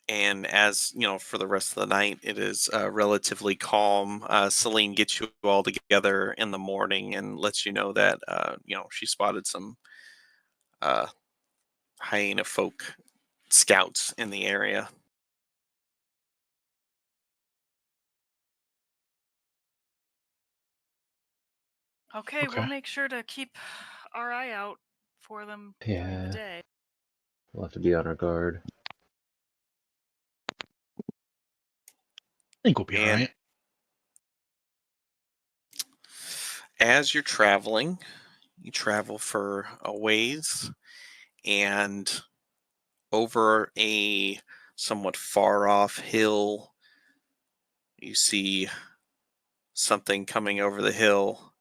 And as for the rest of the night, it is relatively calm. Celine gets you all together in the morning and lets you know that she spotted some hyena folk scouts in the area. Okay, Okay. we'll make sure to keep our eye out for them during Yeah. the day. We'll have to be on our guard. I think we'll be all And right. as you're traveling, you travel for a ways, and over a somewhat far off hill, you see something coming over the hill.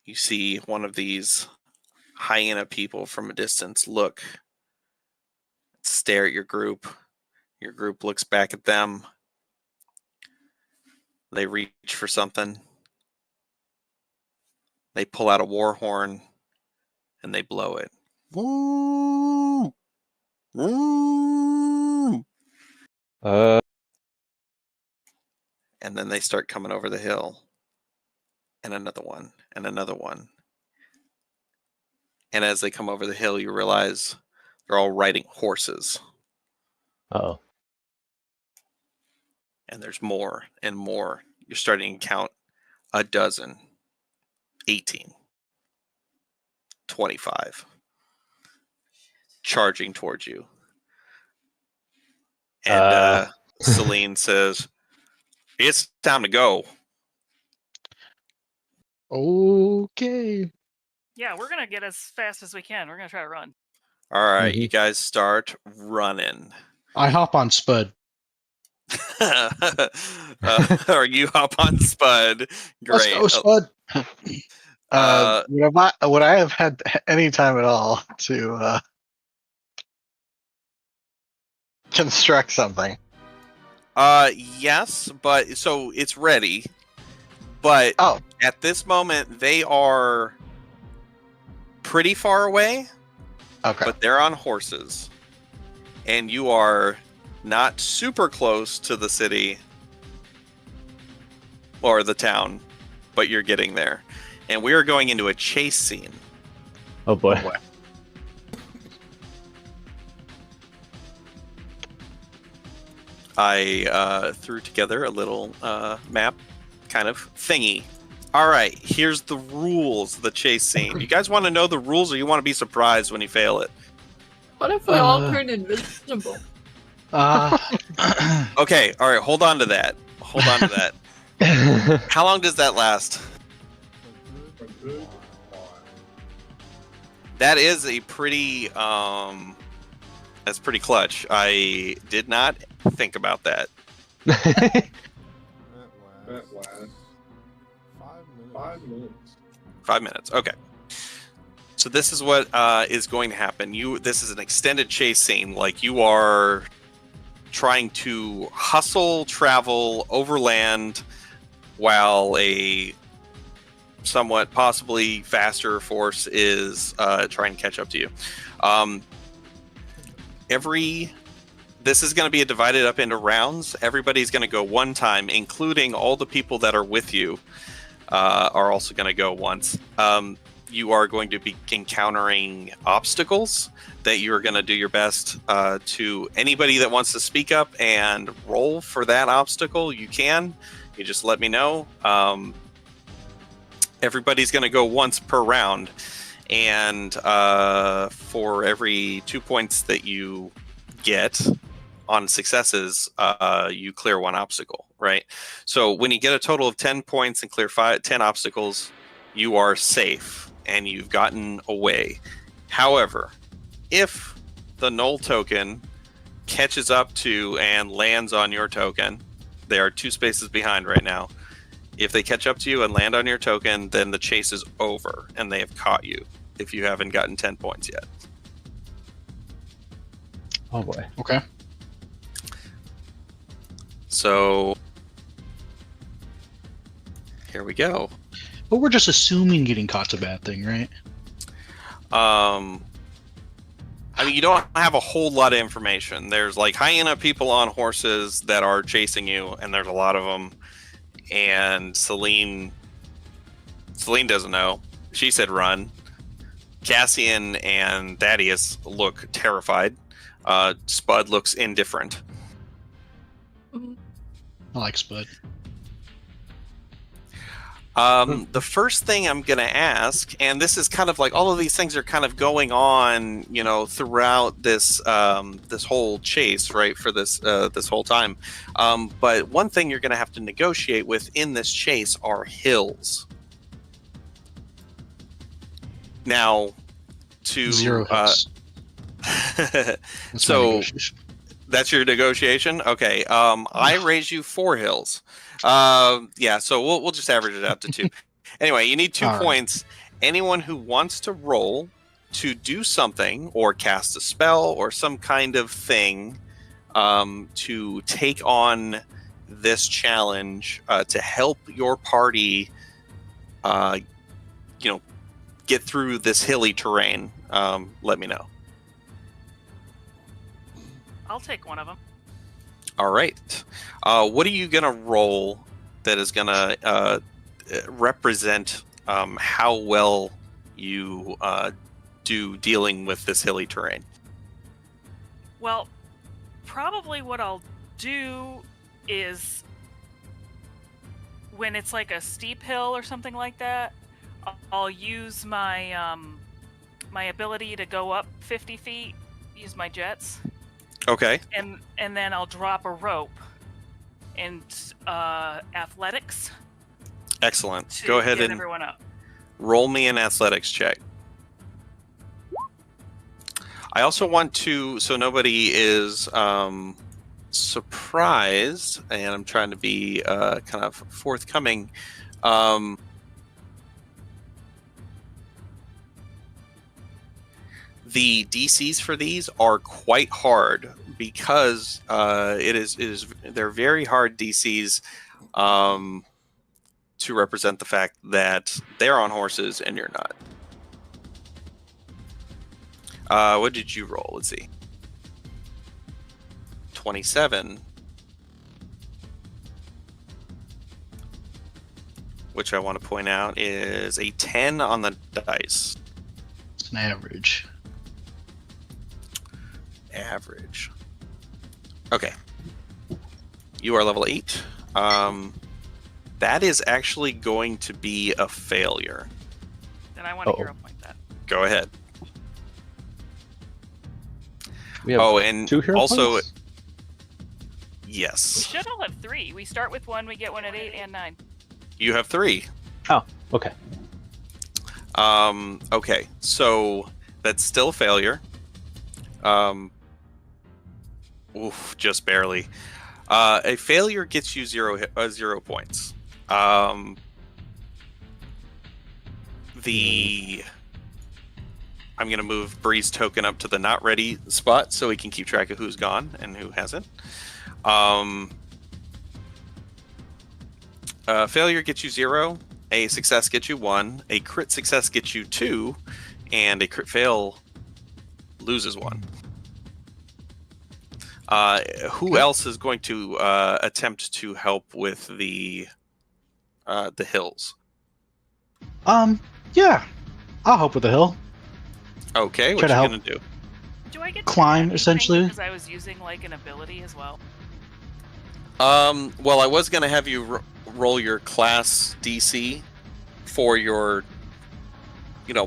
You see one of these hyena people from a distance look, stare at your group. Your group looks back at them. They reach for something. They pull out a war horn and they blow it. Woo! Woo! And then they start coming over the hill. And another one, and another one. And as they come over the hill, you realize they're all riding horses. Oh. And there's more and more. You're starting to count a dozen, 18, 25, charging towards you. And Celine says, "It's time to go." Okay. Yeah, we're gonna get as fast as we can. We're gonna try to run. All right, you guys start running. I hop on Spud. Or you hop on Spud. Great. Let's go, Spud. Would I have had any time at all to construct something? Yes, but so it's ready. But at this moment, they are pretty far away. Okay. But they're on horses. And you are not super close to the city or the town, but you're getting there. And we are going into a chase scene. Oh boy. I threw together a little map kind of thingy. All right, here's the rules of the chase scene. You guys want to know the rules, or you want to be surprised when you fail it? What if we all turn invisible? Okay, all right, hold on to that. How long does that last? That is a pretty that's pretty clutch. I did not think about that. That lasts 5 minutes. 5 minutes. Okay. So this is what is going to happen. This is an extended chase scene. Like, you are trying to hustle, travel overland while a somewhat possibly faster force is trying to catch up to you. This is going to be divided up into rounds. Everybody's going to go one time, including all the people that are with you are also going to go once. You are going to be encountering obstacles that you're going to do your best to. Anybody that wants to speak up and roll for that obstacle, you can. You just let me know. Everybody's going to go once per round. And for every 2 points that you get on successes, you clear one obstacle, right? So when you get a total of 10 points and clear 10 obstacles, you are safe and you've gotten away. However, if the null token catches up to and lands on your token, they are 2 spaces behind right now. If they catch up to you and land on your token, then the chase is over and they have caught you. if you haven't gotten 10 points yet. Oh boy. Okay. So here we go. But we're just assuming getting caught's a bad thing, right? I mean, you don't have a whole lot of information. There's like hyena people on horses that are chasing you, and there's a lot of them. And Celine doesn't know. She said run. Cassian and Thaddeus look terrified. Spud looks indifferent. I like Spud. The first thing I'm going to ask, and this is kind of like all of these things are kind of going on, you know, throughout this this whole chase, right? For this this whole time. But one thing you're going to have to negotiate within this chase are hills. Now, to 0 hits. That's my so negotiation. that's your negotiation. Okay. I raise you 4 hills. Yeah, so we'll just average it out to 2. Anyway, you need 2 All right. points. Anyone who wants to roll to do something or cast a spell or some kind of thing to take on this challenge to help your party, you know, get through this hilly terrain, let me know. I'll take one of them. All right. What are you going to roll that is going to represent how well you do dealing with this hilly terrain? Well, probably what I'll do is when it's like a steep hill or something like that, I'll use my my ability to go up 50 feet, use my jets. Okay. And then I'll drop a rope and athletics. Excellent. To Go ahead get and everyone up. roll me an athletics check. I also want to, so nobody is surprised, and I'm trying to be kind of forthcoming. The DCs for these are quite hard because they're very hard DCs to represent the fact that they're on horses and you're not. What did you roll? Let's see. 27. Which I want to point out is a 10 on the dice. It's an average. Average. Okay. You are level 8. That is actually going to be a failure. Then I want to hero point that. Go ahead. We have and 2 hero also, points? We yes, should all have 3. We start with 1, we get 1 at 8 and 9. you have 3. Oh, okay. Okay, so that's still a failure. Just barely. A failure gets you 0 points. I'm going to move Bree's token up to the not ready spot so we can keep track of who's gone and who hasn't. Failure gets you 0. A success gets you 1. A crit success gets you 2. And a crit fail loses 1. Who else is going to attempt to help with the hills? Yeah. I'll help with the hill. Okay, what Try to you help. gonna do? Do I get to Climb, do anything essentially? Because I was using like an ability as well. Well, I was gonna have you roll your class DC for your,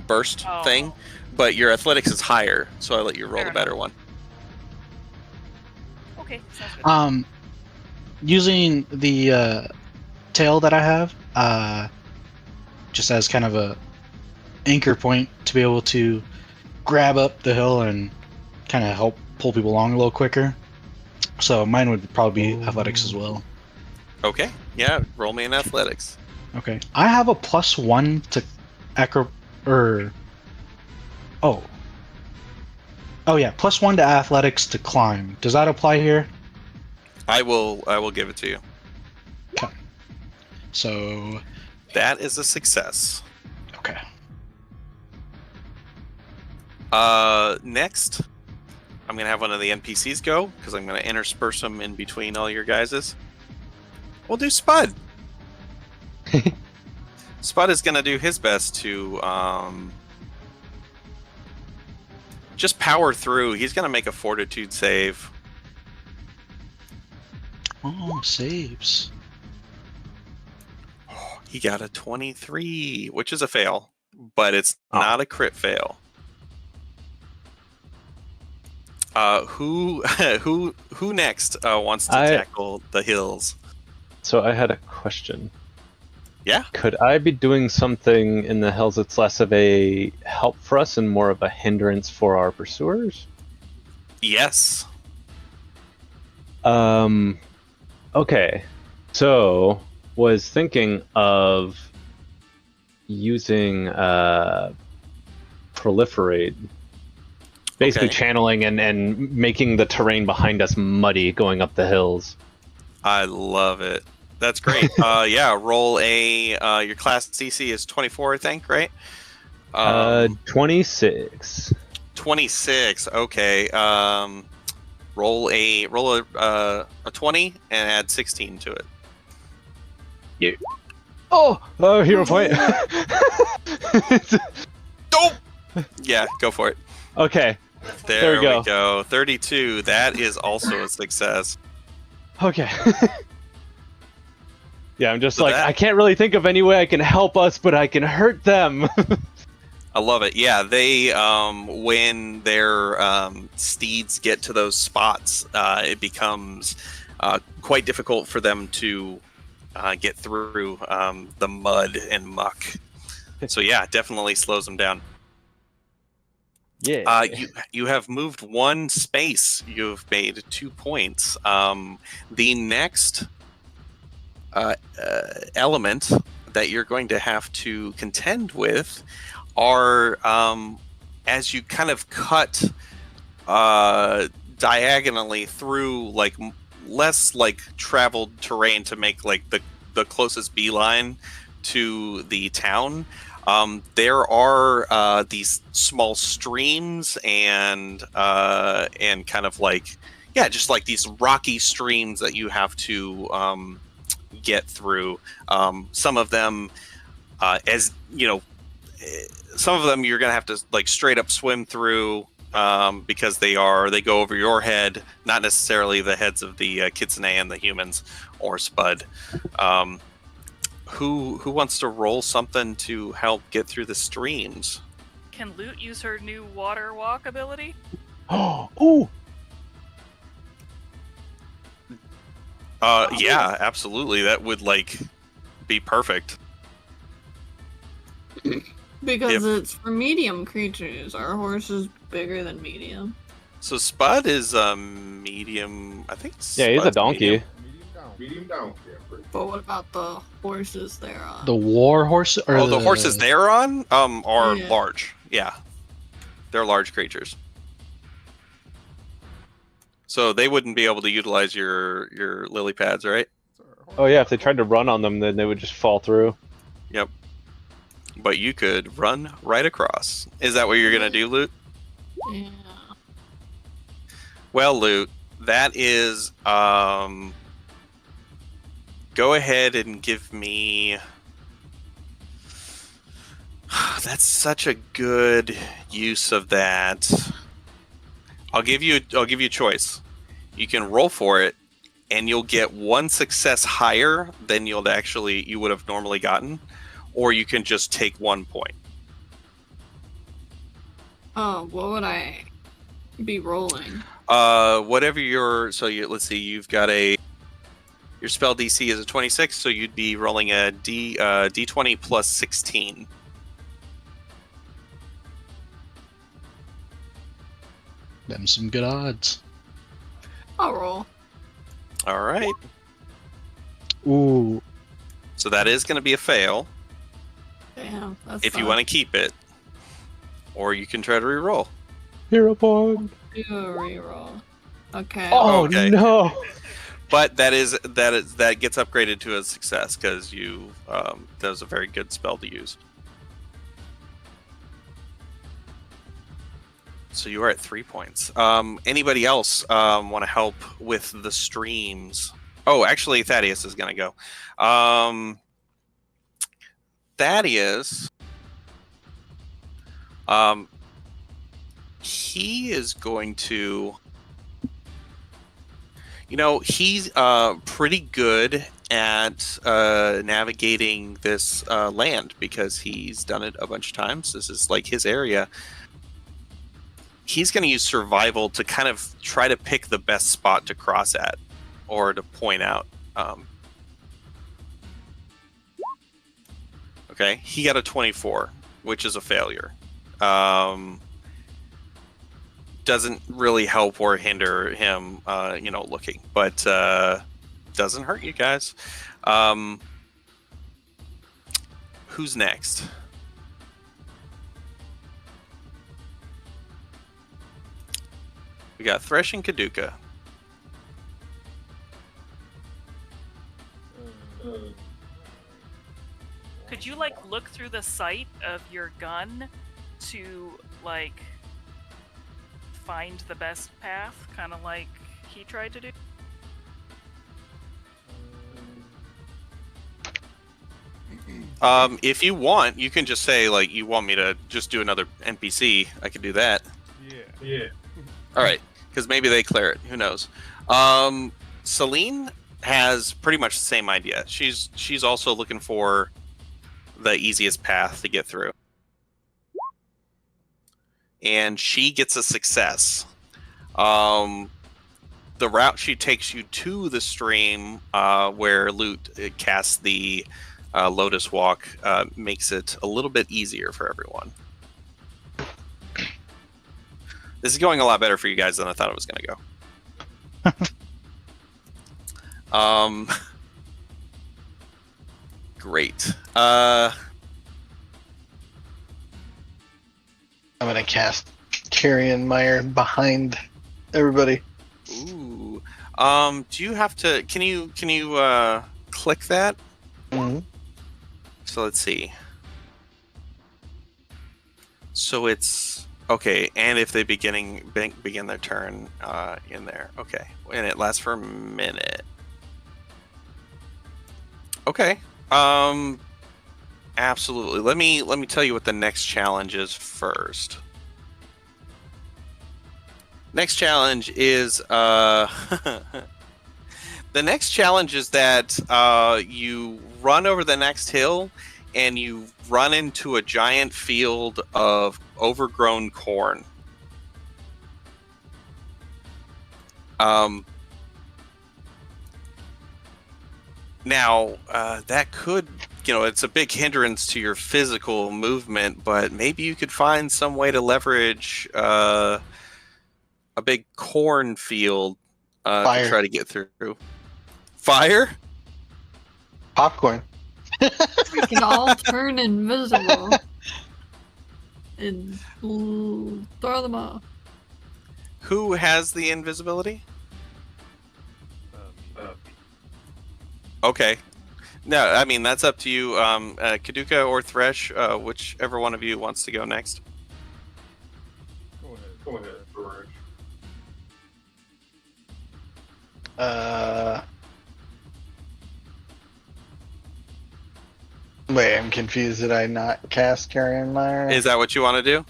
burst Oh. thing, but your athletics is higher, so I let you roll Fair the better one. Okay, sounds good. Using the tail that I have, just as kind of a anchor point to be able to grab up the hill and kind of help pull people along a little quicker. So mine would probably be athletics as well. Okay, yeah, roll me in athletics. Okay. I have a +1 to Oh. Oh yeah, +1 to athletics to climb. Does that apply here? I will give it to you. Okay. So That is a success. okay. Next, I'm gonna have one of the NPCs go because I'm gonna intersperse them in between all your guys's. We'll do Spud. Spud is gonna do his best to just power through. He's gonna make a fortitude save. Oh, saves. He got a 23, which is a fail, but it's not a crit fail. Who next wants to tackle the hills? So I had a question. Yeah. Could I be doing something in the hills that's less of a help for us and more of a hindrance for our pursuers? Yes. Okay. So was thinking of using proliferate. Basically channeling and making the terrain behind us muddy going up the hills. I love it. That's great. Yeah, roll a your class CC is 24, I think, right? 26. 26. Okay. Roll a 20 and add 16 to it. Yeah. Oh, hero point. Dope. Yeah, go for it. Okay. There we go. 32. That is also a success. Okay. Yeah, I'm just so I can't really think of any way I can help us, but I can hurt them. I love it. Yeah, they when their steeds get to those spots, it becomes quite difficult for them to get through the mud and muck. So yeah, it definitely slows them down. Yeah. You have moved one space. You've made 2 points. The next element that you're going to have to contend with are as you kind of cut diagonally through like less like traveled terrain to make like the closest beeline to the town. There are these small streams and kind of like just like these rocky streams that you have to get through. Some of them, as you know, some of them you're gonna have to like straight up swim through because they go over your head, not necessarily the heads of the kitsune and the humans or Spud. Who wants to roll something to help get through the streams? Can Loot use her new water walk ability? Oh. Yeah, absolutely. That would like be perfect. Because it's for medium creatures. Our horse is bigger than medium. So Spud is medium, I think. Yeah, he's a donkey. Medium down. But what about the horses they're on? The war horse or the horses they're on are Yeah. large. Yeah. They're large creatures. So they wouldn't be able to utilize your lily pads, right? Oh yeah, if they tried to run on them, then they would just fall through. Yep. But you could run right across. Is that what you're gonna do, Loot? Yeah. Well, Loot, that is go ahead and give me. That's such a good use of that. I'll give you a choice. You can roll for it, and you'll get 1 success higher than you would have normally gotten, or you can just take 1 point. Oh, what would I be rolling? Whatever let's see. You've got your spell DC is a 26, so you'd be rolling a D20 plus 16. Them some good odds. I'll roll. All right. Ooh. So that is going to be a fail Damn, that's if you want to keep it. or you can try to re-roll. Hero point. Do a reroll. Okay. Oh Okay. no! But that gets upgraded to a success because you that was a very good spell to use. So you are at 3 points. Anybody else want to help with the streams? Oh, actually, Thaddeus is going to go. Thaddeus, he is going to. He's pretty good at navigating this land because he's done it a bunch of times. This is like his area. He's going to use survival to kind of try to pick the best spot to cross at or to point out. Okay, he got a 24, which is a failure. Doesn't really help or hinder him, looking, but doesn't hurt you guys. Who's next? We got Thresh and Kaduka. Could you look through the sight of your gun to find the best path, kind of like he tried to do? If you want, you can just say you want me to just do another NPC. I could do that. Yeah. All right, because maybe they clear it. Who knows? Celine has pretty much the same idea. She's also looking for the easiest path to get through, and she gets a success. The route she takes you to the stream where Lute casts the Lotus Walk makes it a little bit easier for everyone. This is going a lot better for you guys than I thought it was going to go. Great. I'm gonna cast Carrion Mire behind everybody. Ooh. Do you have to? Can you click that? Mm-hmm. So let's see. So it's okay, and if they begin their turn in there, okay, and it lasts for a minute. Okay. Absolutely. Let me tell you what the next challenge is first. Next challenge is the next challenge is that you run over the next hill and you run into a giant field of overgrown corn. Now, that could, it's a big hindrance to your physical movement, but maybe you could find some way to leverage a big corn field to try to get through. Fire? Popcorn. We can all turn invisible and throw them off. Who has the invisibility? Okay. No, I mean, that's up to you. Kaduka or Thresh, whichever one of you wants to go next. Go ahead, Thresh. Wait, I'm confused. Did I not cast Carrion Mire? Is that what you want to do?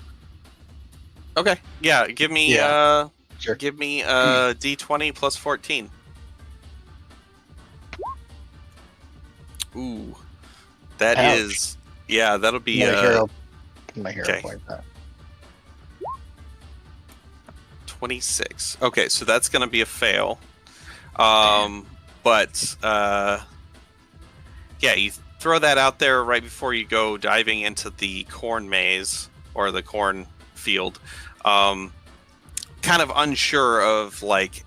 Okay. Yeah, give me Sure. give me D20 plus 14. Ooh. That Ouch. is that'll be my hero okay. point. 26. Okay, so that's going to be a fail. But you throw that out there right before you go diving into the corn maze or the corn field. Kind of unsure of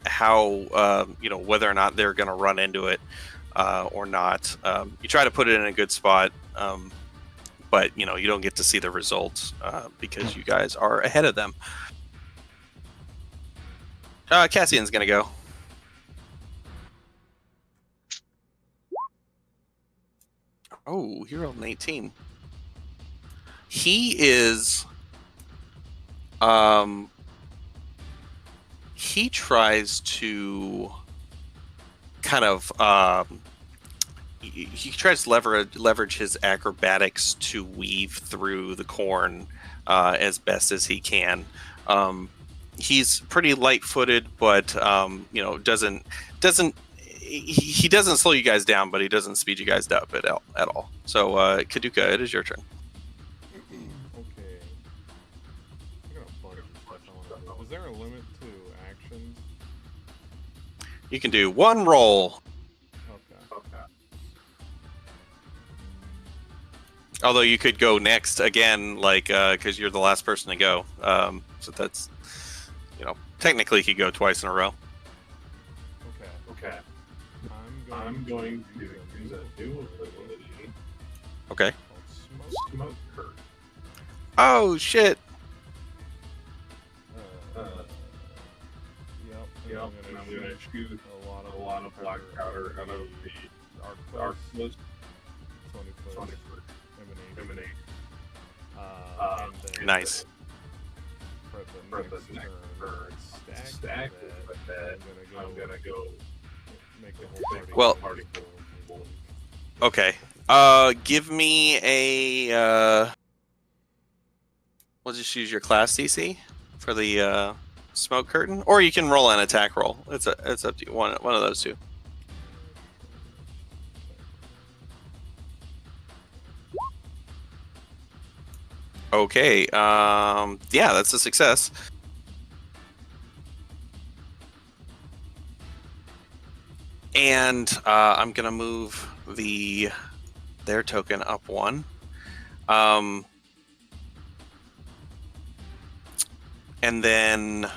how whether or not they're going to run into it or not. You try to put it in a good spot, but you don't get to see the results because you guys are ahead of them. Cassian's gonna go. Oh, he rolled an 18. He is. He tries to kind of. He tries to leverage his acrobatics to weave through the corn as best as he can. He's pretty light-footed, but doesn't he doesn't slow you guys down, but he doesn't speed you guys up at all. So, Kaduka, it is your turn. Okay. I got a bunch of stuff I want to do. Is there a limit to actions? You can do one roll. Okay. Although you could go next again, because you're the last person to go. So that's, technically he could go twice in a row. Okay. I'm going to use a new ability. Okay. Called Smoke Curtain. Oh shit! Yep. And I'm gonna shoot a lot of black powder out of the arc list. 20 foot emanate. And then Nice. For the next turn, stack with that. I'm gonna go make the whole party. Well- Okay. Give me a. We'll just use your class DC for the smoke curtain, or you can roll an attack roll. It's up to you. One of those two. Okay. Yeah, that's a success. And I'm gonna move their token up one. And then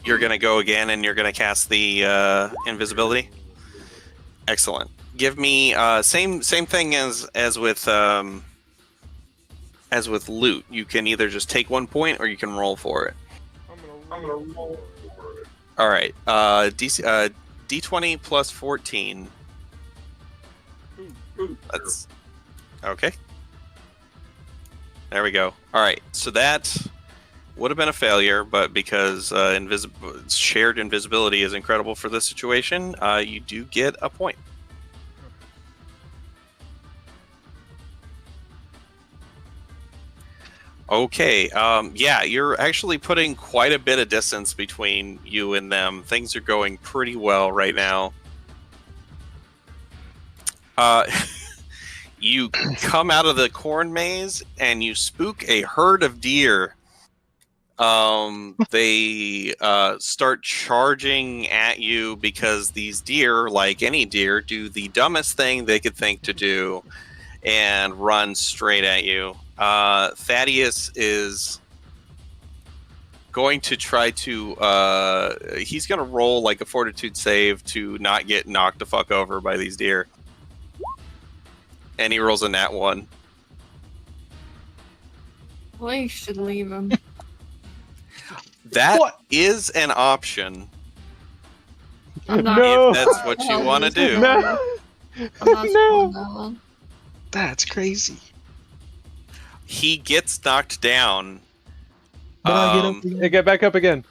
you're gonna go again, and you're gonna cast the invisibility. Excellent. Give me same thing as with loot. You can either just take 1 point, or you can roll for it. I'm gonna roll for it. All right. D20 plus 14. That's okay. There we go. All right. So that would have been a failure, but because shared invisibility is incredible for this situation, you do get a point. Okay, yeah, you're actually putting quite a bit of distance between you and them. Things are going pretty well right now. You come out of the corn maze and you spook a herd of deer. They start charging at you because these deer, like any deer, do the dumbest thing they could think to do and run straight at you. Thaddeus is going to try to he's going to roll like a fortitude save to not get knocked the fuck over by these deer. And he rolls a nat 1. Well, you should leave him. That is an option. I'm not No. If that's what you want to do. No. I'm not supporting that one. That's crazy. He gets knocked down. But I get up Hey, get back up again.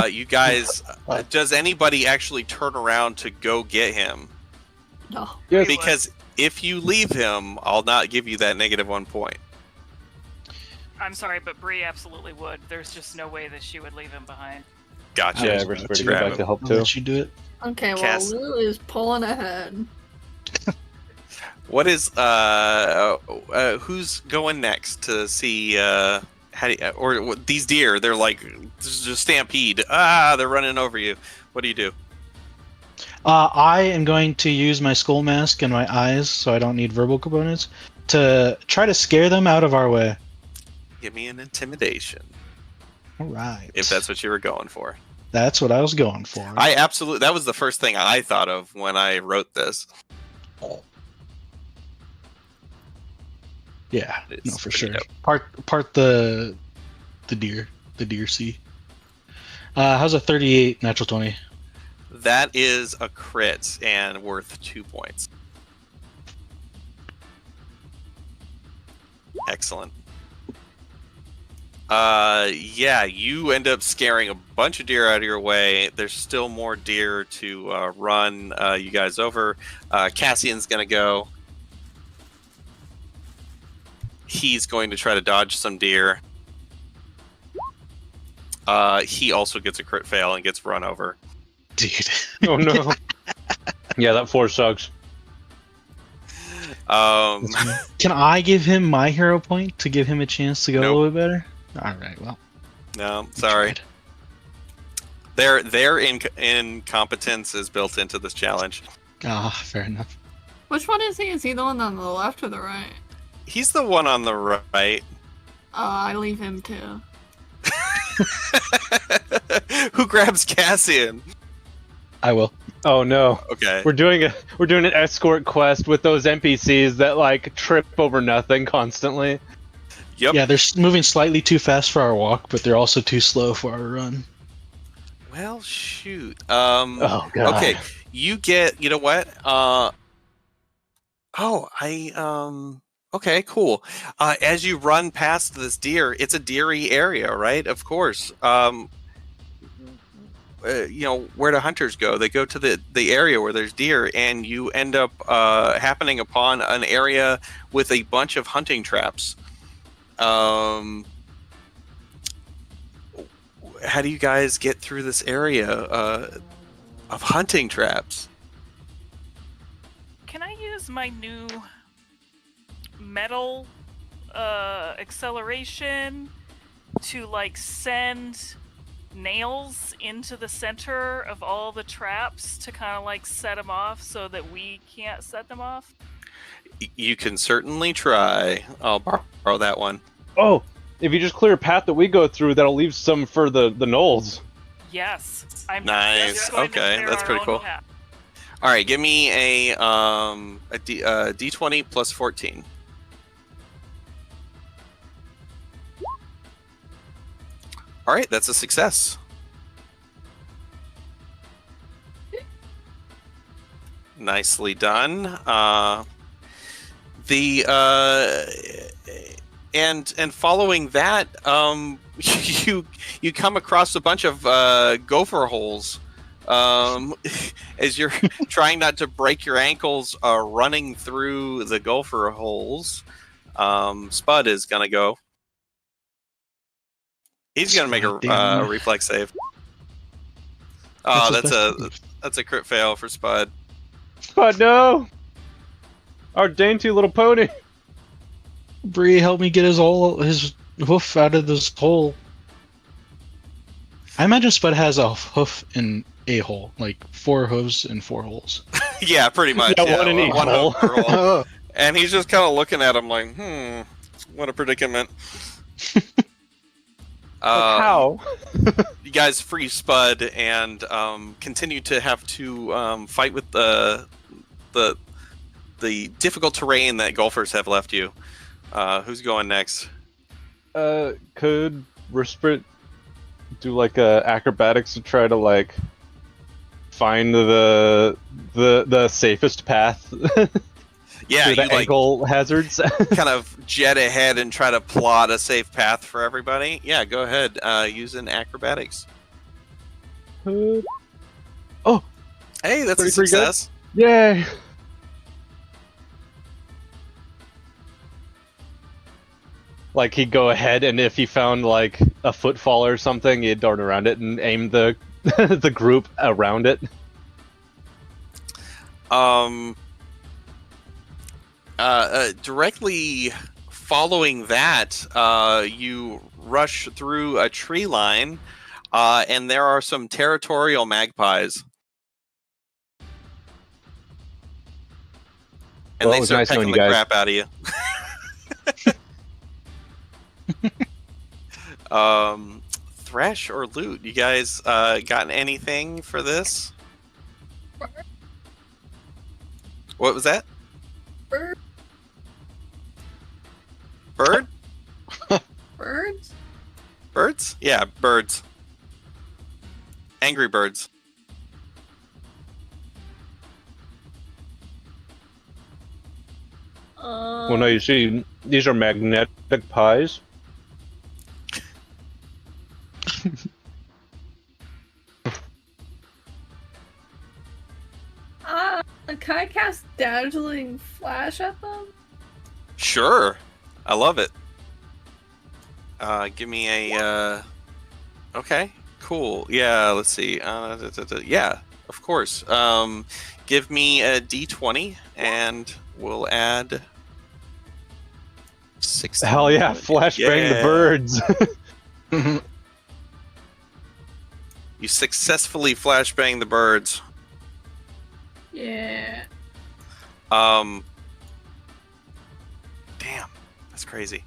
You guys, does anybody actually turn around to go get him? No. Yes. Because if you leave him, I'll not give you that -1 point. I'm sorry, but Bree absolutely would. There's just no way that she would leave him behind. Gotcha. Yeah, Let's we're supposed to grab go back him. to help I'll too. let you do it. Okay, well, Cass. Lou is pulling ahead. What is who's going next to see these deer? They're like there's a stampede. They're running over you. What do you do? I am going to use my skull mask and my eyes, so I don't need verbal components, to try to scare them out of our way. Give me an intimidation All right. if that's what you were going for. That's what I was going for. That was the first thing I thought of when I wrote this. Yeah, It's no, for pretty sure. dope. Part the deer sea. How's a 38 natural 20? That is a crit and worth 2 points. Excellent. Yeah, you end up scaring a bunch of deer out of your way. There's still more deer to run you guys over. Cassian's gonna go. He's going to try to dodge some deer. He also gets a crit fail and gets run over. Dude. Oh no. Yeah, that 4 sucks. Can I give him my hero point to give him a chance to go a Nope. little bit better? All right, well. No, sorry. Their incompetence is built into this challenge. Ah, fair enough. Which one is he? Is he the one on the left or the right? He's the one on the right. I leave him too. Who grabs Cassian? I will. Oh no. Okay. We're doing an escort quest with those NPCs that like trip over nothing constantly. Yep. Yeah, they're moving slightly too fast for our walk, but they're also too slow for our run. Well, shoot. Oh god. Okay, you get. You know what? Okay, cool. As you run past this deer, it's a deery area, right? Of course. You know where the hunters go. They go to the area where there's deer, and you end up happening upon an area with a bunch of hunting traps. How do you guys get through this area of hunting traps? Can I use my new metal acceleration to like send nails into the center of all the traps to kind of like set them off so that we can't set them off? You can certainly try. I'll borrow that one. Oh, if you just clear a path that we go through, that'll leave some for the knolls. Yes. I'm Nice. just going to Okay, clear that's our pretty own cool. path. All right, give me a D20 plus 14. All right, that's a success. Nicely done. And following that, you come across a bunch of gopher holes. As you're trying not to break your ankles, running through the gopher holes. Spud is gonna go. He's gonna make a reflex save. Oh, that's a crit fail for Spud. But no! Our dainty little pony! Bree, help me get his hoof out of this hole. I imagine Spud has a hoof in a hole, like 4 hooves and 4 holes. Yeah, pretty much. Yeah, one in each hole. hoof per hole. Oh, And he's just kind of looking at him like, what a predicament. How? You guys free Spud and continue to have to fight with the difficult terrain that golfers have left you. Who's going next? Could Risprit do like acrobatics to try to like find the safest path? Yeah, through you the ankle hazards. kind of jet ahead and try to plot a safe path for everybody. Yeah, go ahead. Using acrobatics. Oh, Hey, that's a Pretty good. success. yay! Like he'd go ahead, and if he found like a footfall or something, he'd dart around it and aim the the group around it. Directly following that, you rush through a tree line, and there are some territorial magpies. And Well, it they was start nice knowing pecking you the guys. crap out of you. Thresh or loot? You guys gotten anything for this? What was that? Birds? Yeah, birds. Angry birds. Well, no, you see, these are magnetic pies. Can I cast Dazzling Flash at them? Sure. I love it. Give me a... Okay, cool. Yeah, let's see. Yeah, of course. Give me a d20, and we'll add... 16. Hell yeah, flashbang the birds. You successfully flashbang the birds. Yeah. Damn, that's crazy.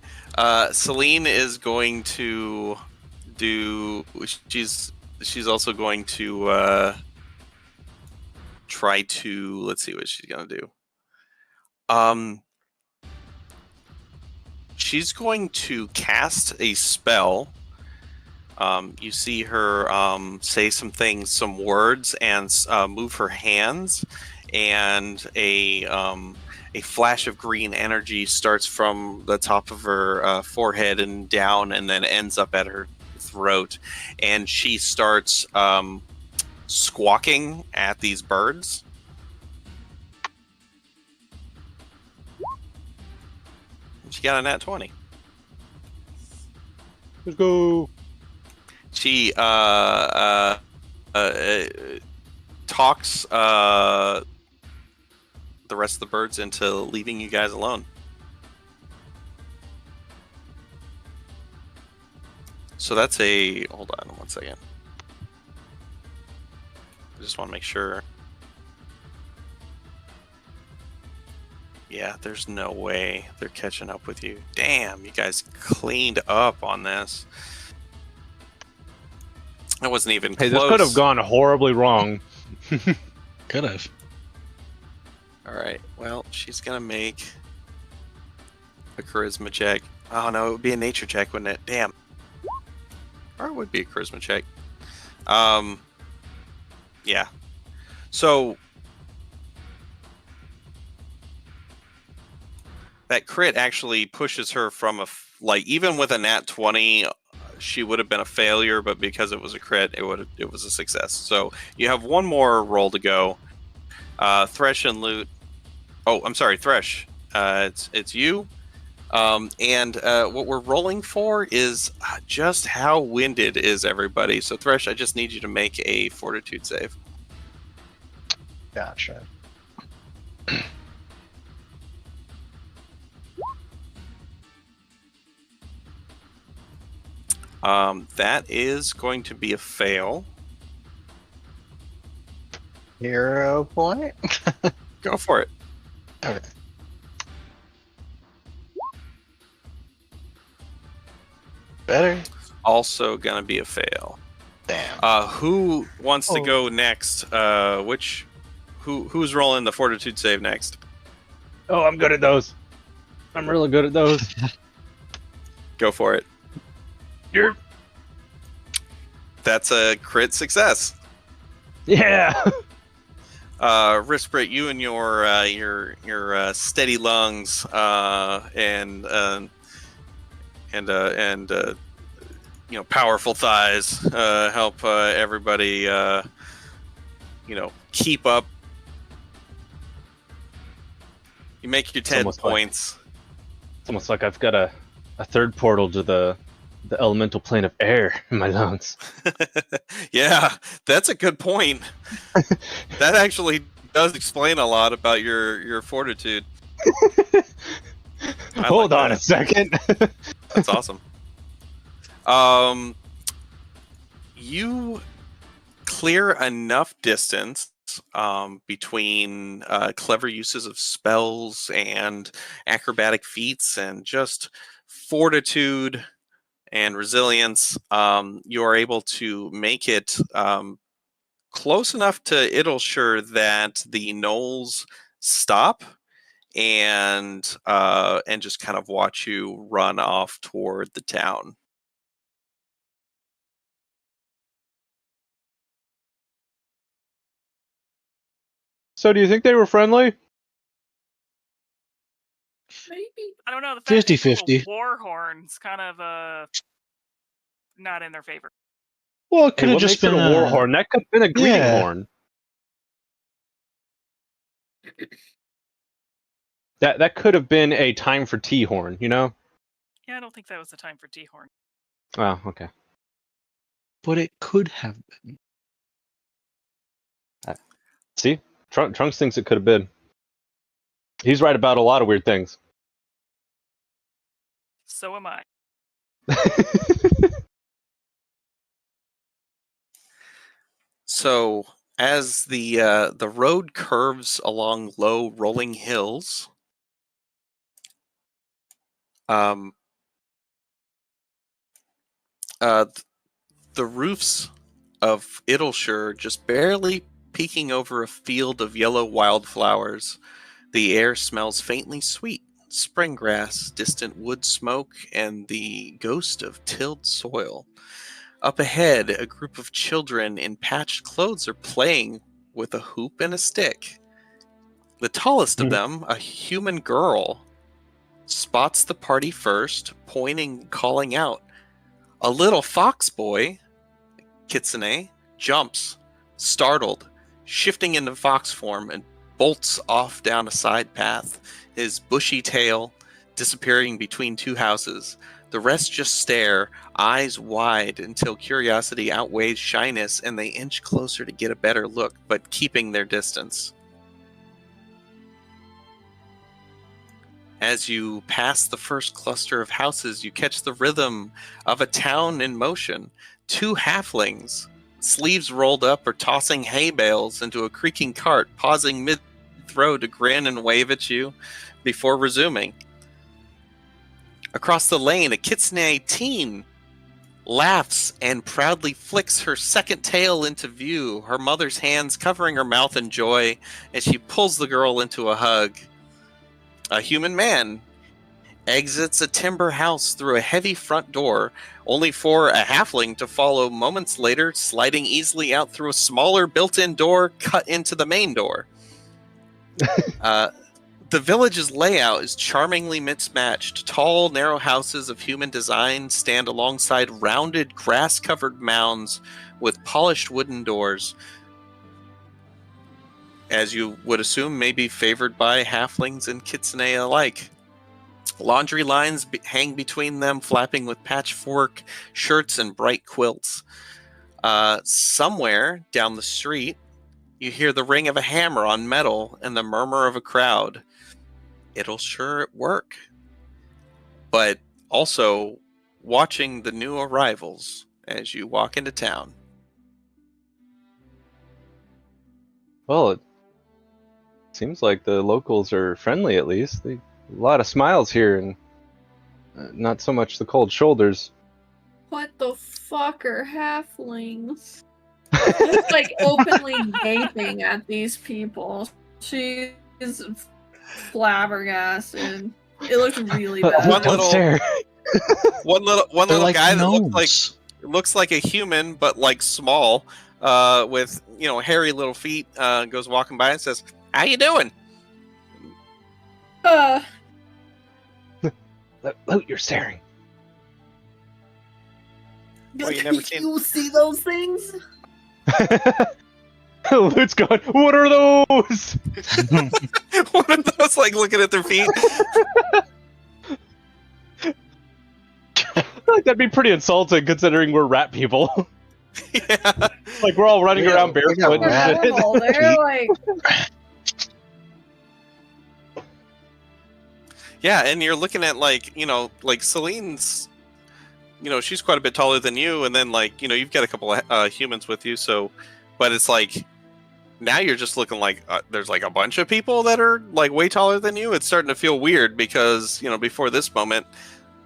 Celine is going to do. She's also going to try to. Let's see what she's gonna do. She's going to cast a spell. You see her say some things, some words, and move her hands, and a flash of green energy starts from the top of her forehead and down, and then ends up at her throat, and she starts squawking at these birds. She got a nat 20. Let's go. She talks the rest of the birds into leaving you guys alone. So that's a... Hold on 1 second. I just want to make sure. Yeah, there's no way they're catching up with you. Damn, you guys cleaned up on this. That wasn't even close. Hey, this could have gone horribly wrong. Could have. All right. Well, she's gonna make a charisma check. Oh no, it would be a nature check, wouldn't it? Damn. Or it would be a charisma check. Yeah. So that crit actually pushes her from even with a nat 20, she would have been a failure, but because it was a crit, it was a success. So you have one more roll to go. Thresh and Loot. Oh, I'm sorry, Thresh. It's you. And what we're rolling for is just how winded is everybody. So Thresh, I just need you to make a Fortitude save. Gotcha. That is going to be a fail. 0 point. Go for it. Okay. Better. Also gonna be a fail. Damn. Who wants to go next? Who's rolling the Fortitude save next? Oh, I'm good at those. I'm really good at those. Go for it. You're... That's a crit success. Yeah. Risprit, you and your steady lungs and powerful thighs help everybody keep up. You make your 10 points. It's almost like I've got a third portal to the elemental plane of air in my lungs. Yeah, that's a good point. That actually does explain a lot about your fortitude. Hold on a second. That's awesome. You clear enough distance between clever uses of spells and acrobatic feats and just fortitude and resilience. You are able to make it close enough to Idleshire that the gnolls stop and just kind of watch you run off toward the town. So do you think they were friendly? Maybe. I don't know. The fact that 50-50. the war horn's kind of not in their favor. Well, it Hey, could have what just makes been it a war horn? That could have been a greeting Yeah. horn. That could have been a time for tea horn, you know? Yeah, I don't think that was the time for T horn. Oh, okay. But it could have been. See? Trunks thinks it could have been. He's right about a lot of weird things. So am I. So as the road curves along low rolling hills, the roofs of Iddleshire just barely peeking over a field of yellow wildflowers. The air smells faintly sweet. Spring grass, distant wood smoke, and the ghost of tilled soil. Up ahead, a group of children in patched clothes are playing with a hoop and a stick. The tallest of them, a human girl, spots the party first, pointing, calling out. A little fox boy, Kitsune, jumps, startled, shifting into fox form and bolts off down a side path, his bushy tail disappearing between two houses. The rest just stare, eyes wide, until curiosity outweighs shyness and they inch closer to get a better look, but keeping their distance. As you pass the first cluster of houses, you catch the rhythm of a town in motion. Two halflings, sleeves rolled up, are tossing hay bales into a creaking cart, pausing mid-throw to grin and wave at you before resuming. Across the lane, a Kitsune teen laughs and proudly flicks her second tail into view, her mother's hands covering her mouth in joy as she pulls the girl into a hug. A human man exits a timber house through a heavy front door, only for a halfling to follow moments later, sliding easily out through a smaller built-in door cut into the main door. The village's layout is charmingly mismatched. Tall, narrow houses of human design stand alongside rounded, grass-covered mounds with polished wooden doors. As you would assume, may be favored by halflings and kitsune alike. Laundry lines hang between them, flapping with patchwork shirts and bright quilts. Somewhere down the street, you hear the ring of a hammer on metal and the murmur of a crowd. It'll sure at work. But also watching the new arrivals as you walk into town. Well, it seems like the locals are friendly, at least. A lot of smiles here, and not so much the cold shoulders. What the fuck are halflings? Just like openly gaping at these people. She's flabbergasted. It looks really bad. Don't stare. One little like guy gnomes. that looks like a human, but like small, with hairy little feet, goes walking by and says, "How you doing?" Loot, you're staring. Well, you never seen. You see those things? Loot's going, what are those? One of those, like, looking at their feet. Like, that'd be pretty insulting considering we're rat people. Yeah. Like, we're all running around barefoot. They're like... Yeah, and you're looking at, like Celine's, she's quite a bit taller than you, and then, you've got a couple of humans with you, so, but it's like, now you're just looking like there's, like, a bunch of people that are, like, way taller than you. It's starting to feel weird because, before this moment,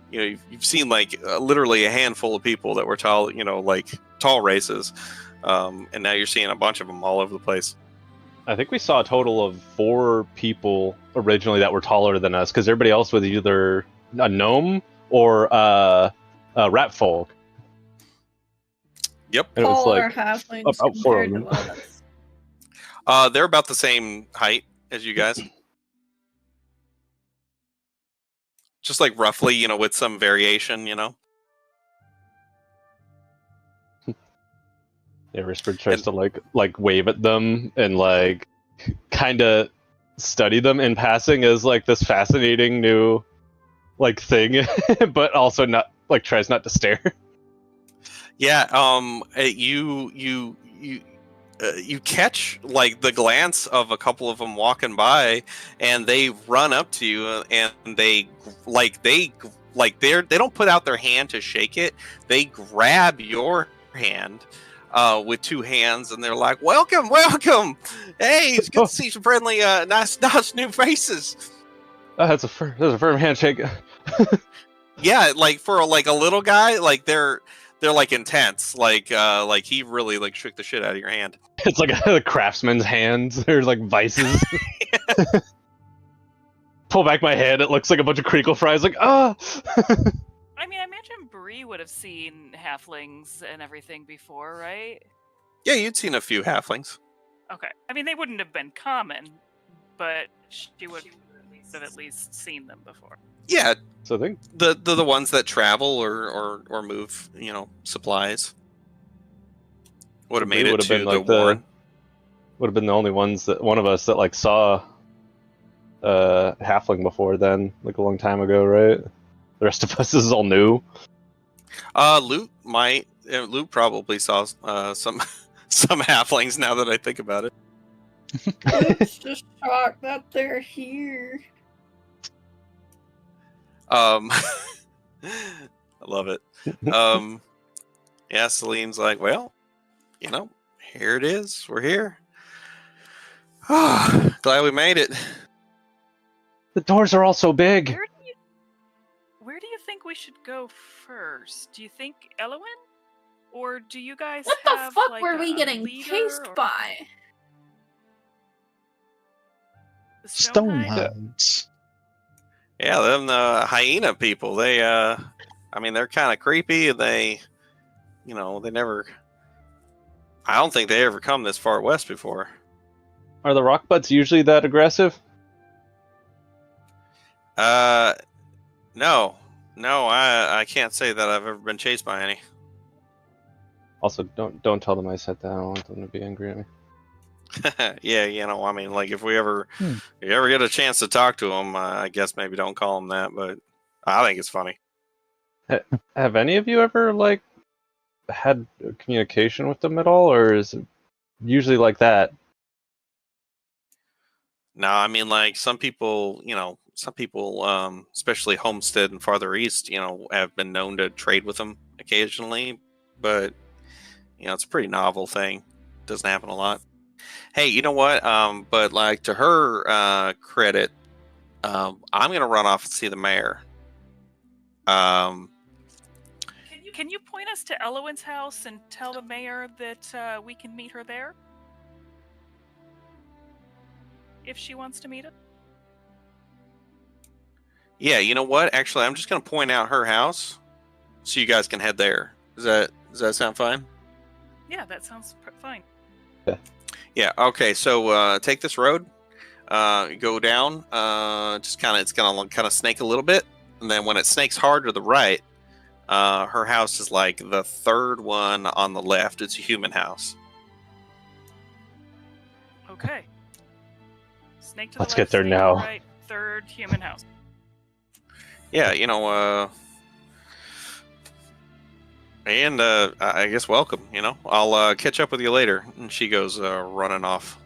you've seen, like, literally a handful of people that were tall, like, tall races, and now you're seeing a bunch of them all over the place. I think we saw a total of 4 people originally that were taller than us, because everybody else was either a gnome or a rat folk. Yep. And it was Taller like halflings about 4 of compared them. to us. They're about the same height as you guys. Just like roughly, with some variation, Yeah, Risperd tries to like wave at them and like kind of study them in passing as like this fascinating new like thing, but also not like tries not to stare. Yeah. You catch like the glance of a couple of them walking by, and they run up to you, and they don't put out their hand to shake it. They grab your hand with two hands, and they're like, "Welcome, welcome! Hey, it's good to see some friendly, nice new faces." That's a firm handshake. Yeah, like for a little guy, like they're like intense, like he really like shook the shit out of your hand. It's like a craftsman's hands. They're like vices. Pull back my head. It looks like a bunch of crinkle fries. Like, ah. I mean, I imagine Bree would have seen halflings and everything before, right? Yeah, you'd seen a few halflings. Okay. I mean, they wouldn't have been common, but she would have at least seen them before. Yeah. So I think the ones that travel or move, supplies. Would have made it to the Warren. Would have been the only one of us that like saw halfling before then, like a long time ago, right? The rest of us is all new. Luke probably saw some halflings now that I think about it. It's just shocked that they're here. I love it. Yeah, Celine's like, well, here it is. We're here. Glad we made it. The doors are all so big. Where do you think we should go first? Do you think Elowin? Or do you guys What have, the fuck like, were we a getting leader chased or- by? The Stonehind? Stonehounds. Yeah, them the hyena people. They, they're kind of creepy. They, they never. I don't think they ever come this far west before. Are the rock butts usually that aggressive? No, I can't say that I've ever been chased by any. Also, don't tell them I said that. I don't want them to be angry at me. Yeah, if we ever get a chance to talk to them, I guess maybe don't call them that, but I think it's funny. Have any of you ever like had communication with them at all, or is it usually like that? No, some people, especially Homestead and farther east, have been known to trade with them occasionally, but it's a pretty novel thing. Doesn't happen a lot. Hey, you know what? But like to her credit, I'm gonna run off and see the mayor. Can you point us to Elowin's house and tell the mayor that we can meet her there? If she wants to meet us? Yeah, you know what? Actually, I'm just gonna point out her house, so you guys can head there. Does that sound fine? Yeah, that sounds fine. Yeah. Okay. So take this road. Go down. It's gonna kind of snake a little bit, and then when it snakes hard to the right, her house is like the third one on the left. It's a human house. Okay. Snake to Let's the left, get there snake to now. the right, third human house. Yeah. And I guess welcome. I'll catch up with you later. And she goes running off.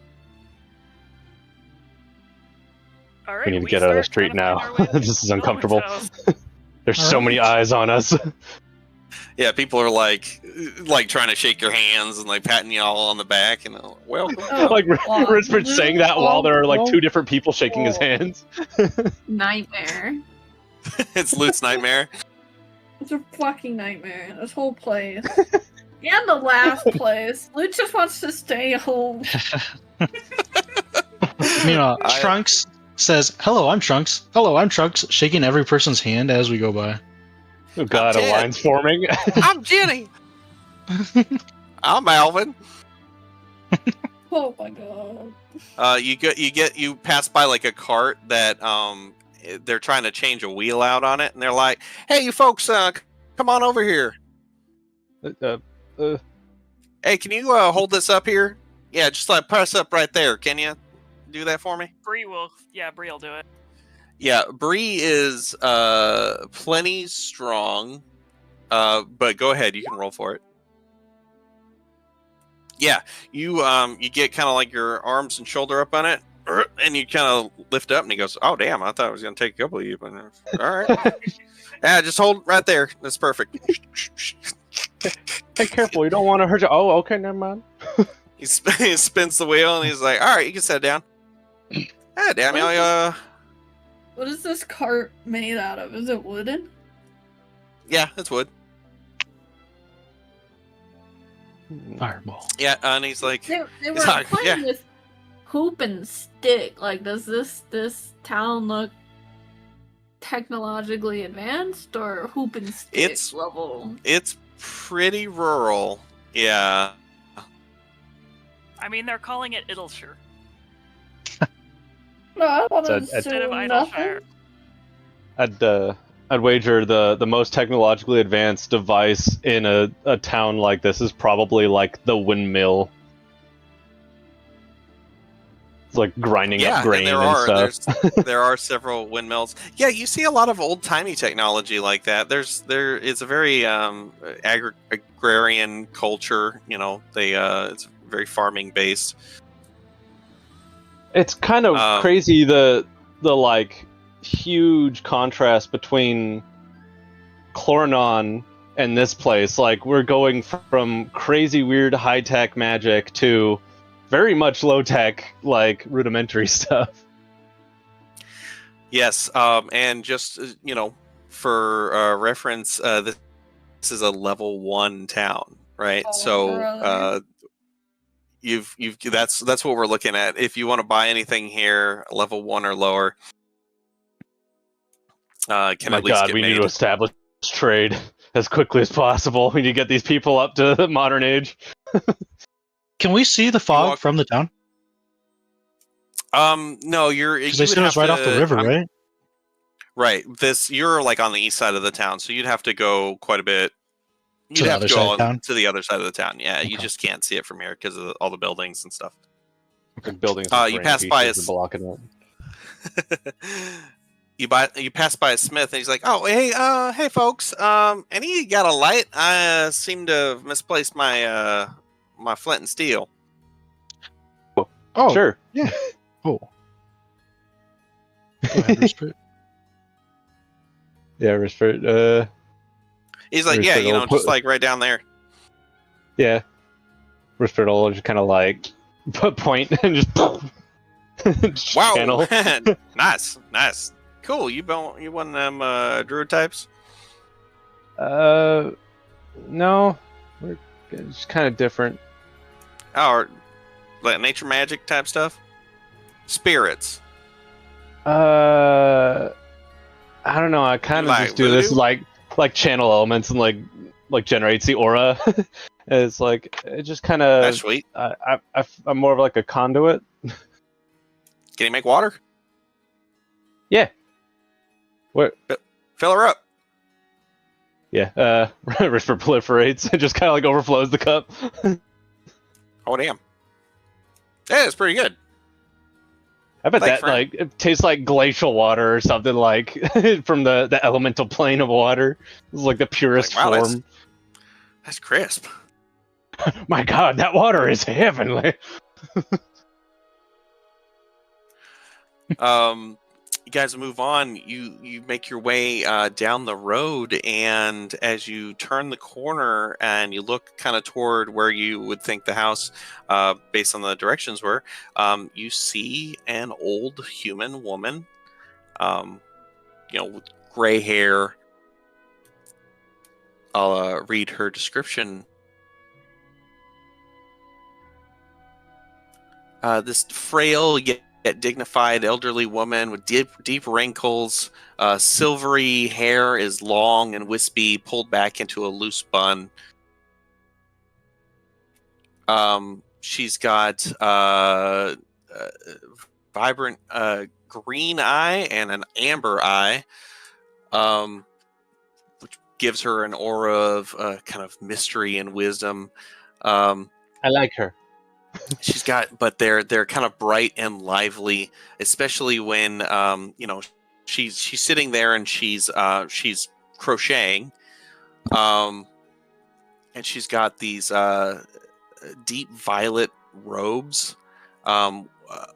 All right, We need to get out of the street now. This is uncomfortable. There's so many eyes on us. Yeah, people are like trying to shake your hands and like patting you all on the back and welcome. Like Richard's saying that while there are like two different people shaking his hands. Nightmare. It's Lute's nightmare. It's a fucking nightmare. This whole place. And the last place. Luke just wants to stay home. Meanwhile, Trunks says, "Hello, I'm Trunks. Hello, I'm Trunks," shaking every person's hand as we go by. Oh god, a line's forming. I'm Jenny. I'm Alvin. Oh my god. You pass by like a cart that they're trying to change a wheel out on it, and they're like, "Hey, you folks, come on over here. Hey, can you hold this up here? Yeah, just like press up right there. Can you do that for me?" Bree will do it. Yeah, Bree is plenty strong, but go ahead, you can roll for it. Yeah, you get kind of like your arms and shoulder up on it, and you kind of lift up, and he goes, "Oh damn, I thought it was gonna take a couple of you, but all right, yeah, just hold right there. That's perfect." Hey, careful! You don't want to hurt you. Oh, okay, never mind. He spins the wheel, and he's like, "All right, you can sit down." Ah, damn you, What is this cart made out of? Is it wooden? yeah, it's wood. Fireball. Yeah, and he's like, They were It's like, playing yeah. with hoop and stick. Like, does this town look technologically advanced or hoop and stick It's- level? it's pretty rural. Yeah. I mean, they're calling it Idleshire No, I want So to instead of assume Idleshire. nothing. I'd wager the most technologically advanced device in a town like this is probably like the windmill. It's like grinding up grain and stuff. There are several windmills. Yeah, you see a lot of old timey technology like that. It's a very agrarian culture. You know, it's very farming based. It's kind of crazy the like huge contrast between Chlornon and this place. Like, we're going from crazy weird high tech magic to very much low tech, like rudimentary stuff. Yes, and just for reference, this is a level 1 town, right? Oh, So brother. you've that's what we're looking at. If you want to buy anything here, level 1 or lower, can My at least God, get we made. need to establish trade as quickly as possible. We need to get these people up to the modern age. Can we see the fog from the town? No, you're Because they said it was right off the river, right? Right. You're like on the east side of the town, so you'd have to go quite a bit. To You'd the have other to side go of town? to the other side of the town. Yeah, you Okay. just can't see it from here because of all the buildings and stuff. Like buildings. You pass by us. Blocking it. You pass by a smith, and he's like, "Oh, hey, folks. Any got a light? I seem to have misplaced my my flint and steel." Oh, Sure. Oh. Go ahead, Rispert. Yeah, Rispert. He's like, There's "Yeah, the old just like right down there." Yeah. Rispert will just kind of like point and just just Wow, channel. nice. Cool. You one of them druid types? No, we're it's kind of different. Or like nature magic type stuff? Spirits. I don't know. I kind of Like just do this voodoo? like channel elements and like generates the aura. It's like it just kind That's of. sweet. I'm more of like a conduit. Can you make water? Yeah. What? Fill her up. Yeah. Risper proliferates. It just kind of like overflows the cup. Oh damn. Yeah, it's pretty good. I bet Thanks, that like it tastes like glacial water or something like from the elemental plane of water. It's like the purest Like, wow, form. That's crisp. My God, that water is heavenly. You guys move on. You make your way down the road, and as you turn the corner and you look kind of toward where you would think the house, based on the directions were, you see an old human woman, with gray hair. I'll read her description. This frail yet dignified elderly woman with deep wrinkles, silvery hair is long and wispy, pulled back into a loose bun. she's got vibrant green eye and an amber eye, which gives her an aura of kind of mystery and wisdom. I like her. She's got, but they're kind of bright and lively, especially when she's sitting there and she's crocheting, and she's got these deep violet robes,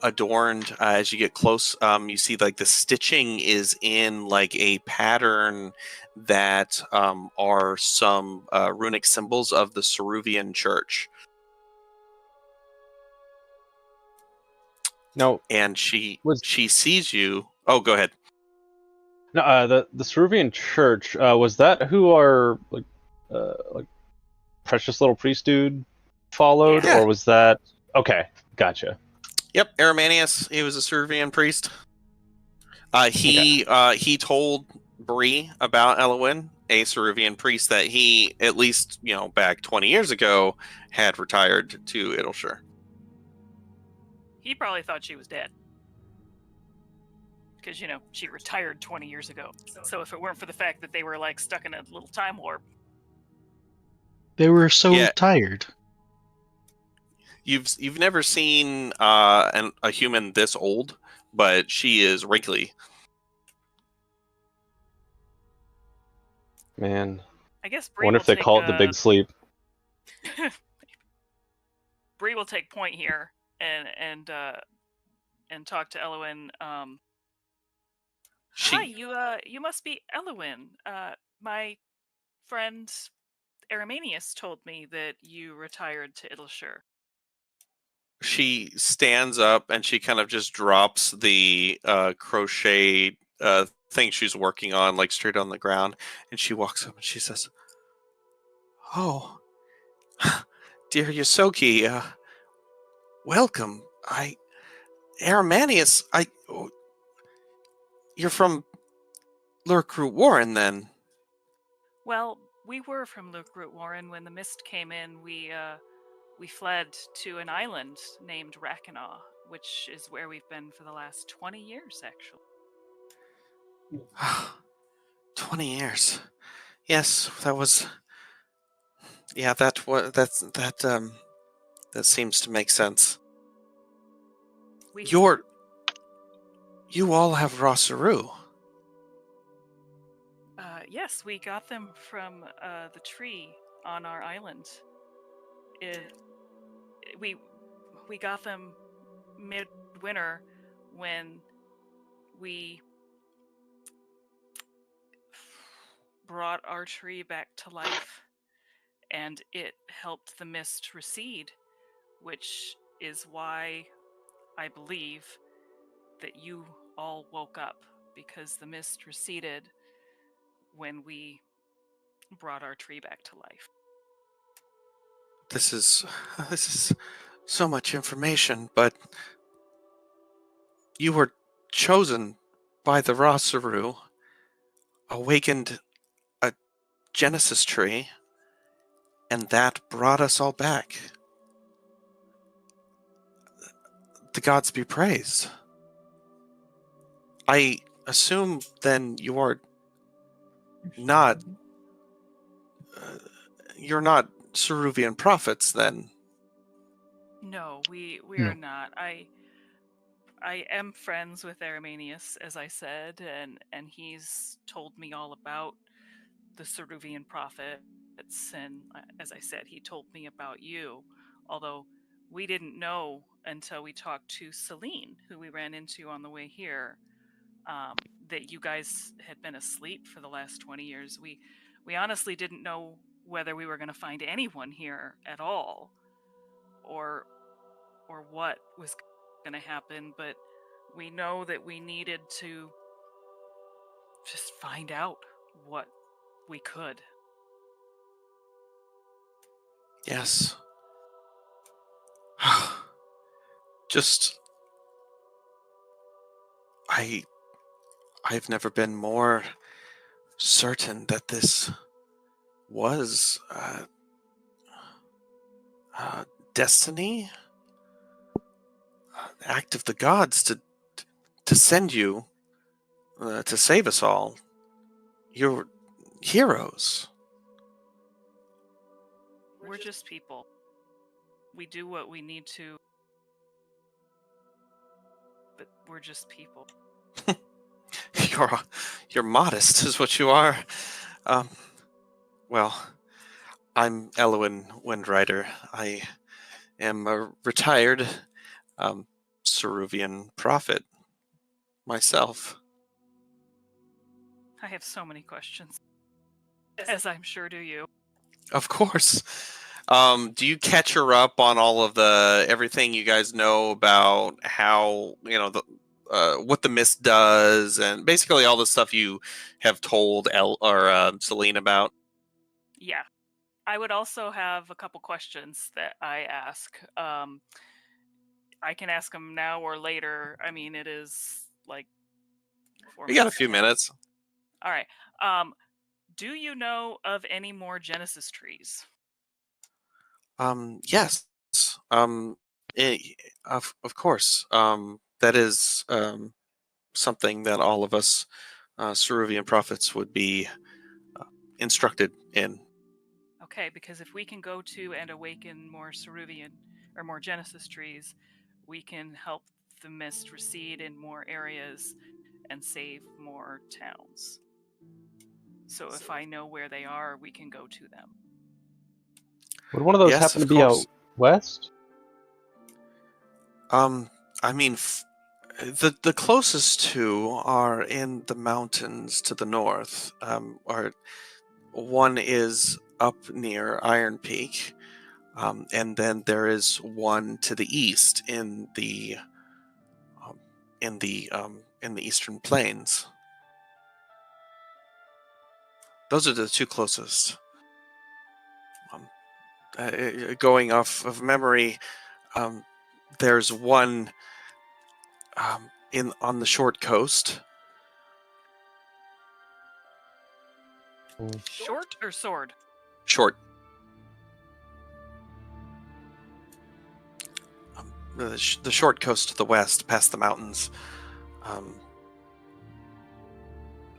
adorned. As you get close, you see like the stitching is in like a pattern that are some runic symbols of the Ceruvian church. No, And she sees you. Oh, go ahead. no. The Ceruvian church, was that who our like precious little priest dude followed, Yeah. or was that? Okay, gotcha. Yep, Aramanius. He was a Ceruvian priest. He told Bree about Elowin, a Ceruvian priest that he, at least back 20 years ago, had retired to Idleshire. He probably thought she was dead. Because, she retired 20 years ago. So if it weren't for the fact that they were, like, stuck in a little time warp. They were so tired. You've never seen a human this old, but she is wrinkly. Man. I guess I wonder if they call it the big sleep. Bree will take point here and talk to Elowin. Hi, you must be Elowin. My friend Aramanius told me that you retired to Idleshire. She stands up and she kind of just drops the crochet thing she's working on, like straight on the ground, and she walks up and she says, "Oh, dear Yosoki, welcome. Aramanius, you're from Lurkroot Warren, then?" Well, we were from Lurkroot Warren. When the mist came in, we fled to an island named Rakanaw, which is where we've been for the last 20 years, actually. 20 years. Yes, that was. Yeah, that seems to make sense. You all have Rosaru. Yes, we got them from the tree on our island. We got them midwinter when we brought our tree back to life, and it helped the mist recede, which is why I believe that you all woke up, because the mist receded when we brought our tree back to life. This is so much information, but you were chosen by the Rosaru, awakened a Genesis tree, and that brought us all back. The gods be praised. I assume then you are not. You're not Ceruvian prophets, then. No, we are not. I am friends with Aramanius, as I said, and he's told me all about the Ceruvian prophets, and as I said, he told me about you, although we didn't know until we talked to Celine, who we ran into on the way here, that you guys had been asleep for the last 20 years. We honestly didn't know whether we were going to find anyone here at all, or what was going to happen, but we know that we needed to just find out what we could. Yes. Just... I've never been more certain that this was destiny, act of the gods to send you to save us all. You're heroes. We're just people. We do what we need to, but we're just people. You're modest, is what you are. Well, I'm Elwyn Windrider. I am a retired Ceruvian prophet myself. I have so many questions, as I'm sure do you. Of course. Do you catch her up on all of everything you guys know about how, what the mist does, and basically all the stuff you have told Celine about? Yeah. I would also have a couple questions that I ask. I can ask them now or later. I mean, it is like 4 You got a minutes few ahead. minutes. All right. Do you know of any more Genesis trees? Yes. Of course. That is something that all of us Ceruvian prophets would be instructed in. Okay, because if we can go to and awaken more Ceruvian or more Genesis trees, we can help the mist recede in more areas and save more towns. So if I know where they are, we can go to them. Would one of those Yes, happen to of be out course. west? I mean, the closest two are in the mountains to the north. One is up near Iron Peak, and then there is one to the east in the Eastern Plains. Those are the two closest. Going off of memory, there's one on the short coast. Short or sword? Short. The short coast to the west, past the mountains.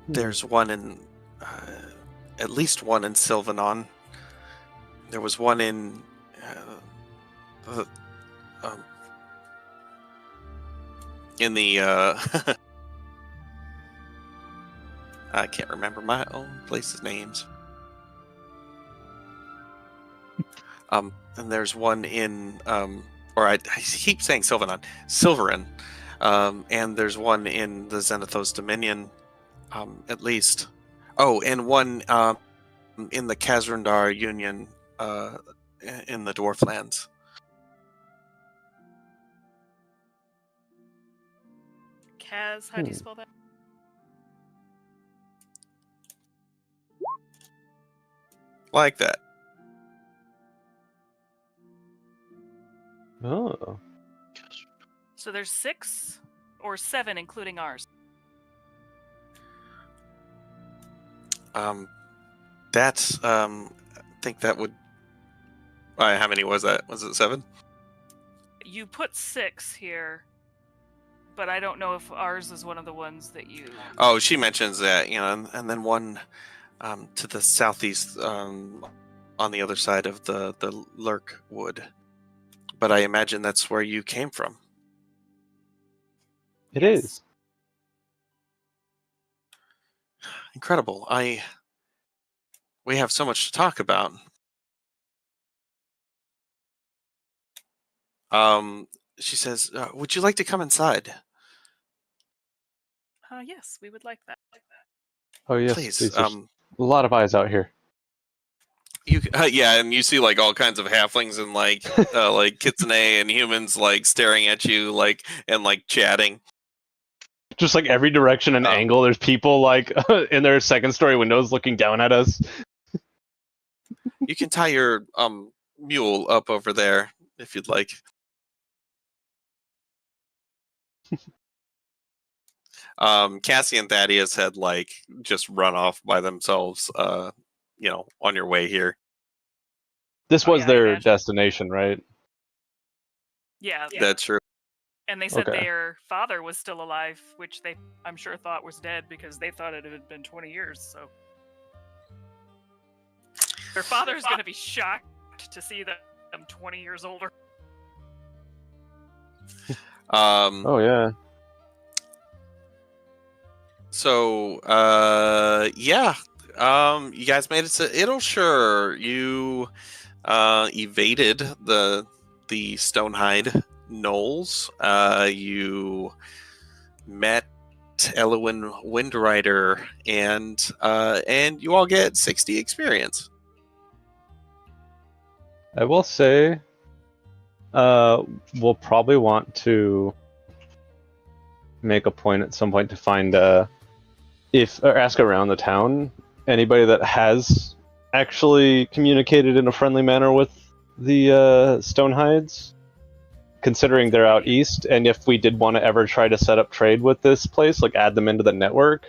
There's one in, at least one in Sylvanon. There was one in the I can't remember my own places' names. And there's one in, or I keep saying Silverin, and there's one in the Zenithos Dominion, at least. Oh, and one in the Kazrundar Union, in the Dwarflands. Kaz, how do you spell that? Like that. Oh. So there's 6 or 7, including ours. That's I think that would. How many was that? Was it 7? You put 6 here, but I don't know if ours is one of the ones that you. Oh, she mentions that, and then one to the southeast, on the other side of the Lurk Wood. But I imagine that's where you came from. It is. Incredible. We have so much to talk about. She says, would you like to come inside? Yes, we would like that. Oh yes, Please. please. There's a lot of eyes out here. Yeah, and you see like all kinds of halflings and like like kitsune and humans like staring at you and chatting. Just like every direction and angle, there's people like in their second story windows looking down at us. You can tie your mule up over there if you'd like. Cassie and Thaddeus had just run off by themselves, on your way here. This was their destination, right? Yeah, That's true. and they said Okay. their father was still alive, which they, I'm sure, thought was dead because they thought it had been 20 years. So their father's going to be shocked to see them 20 years older. Oh yeah. So, yeah. You guys made it to Idelshire. You evaded the Stonehide Knolls. You met Elwyn Windrider, and you all get 60 experience. I will say, we'll probably want to make a point at some point to find or ask around the town anybody that has actually communicated in a friendly manner with the Stonehides, considering they're out east. And if we did want to ever try to set up trade with this place, like add them into the network,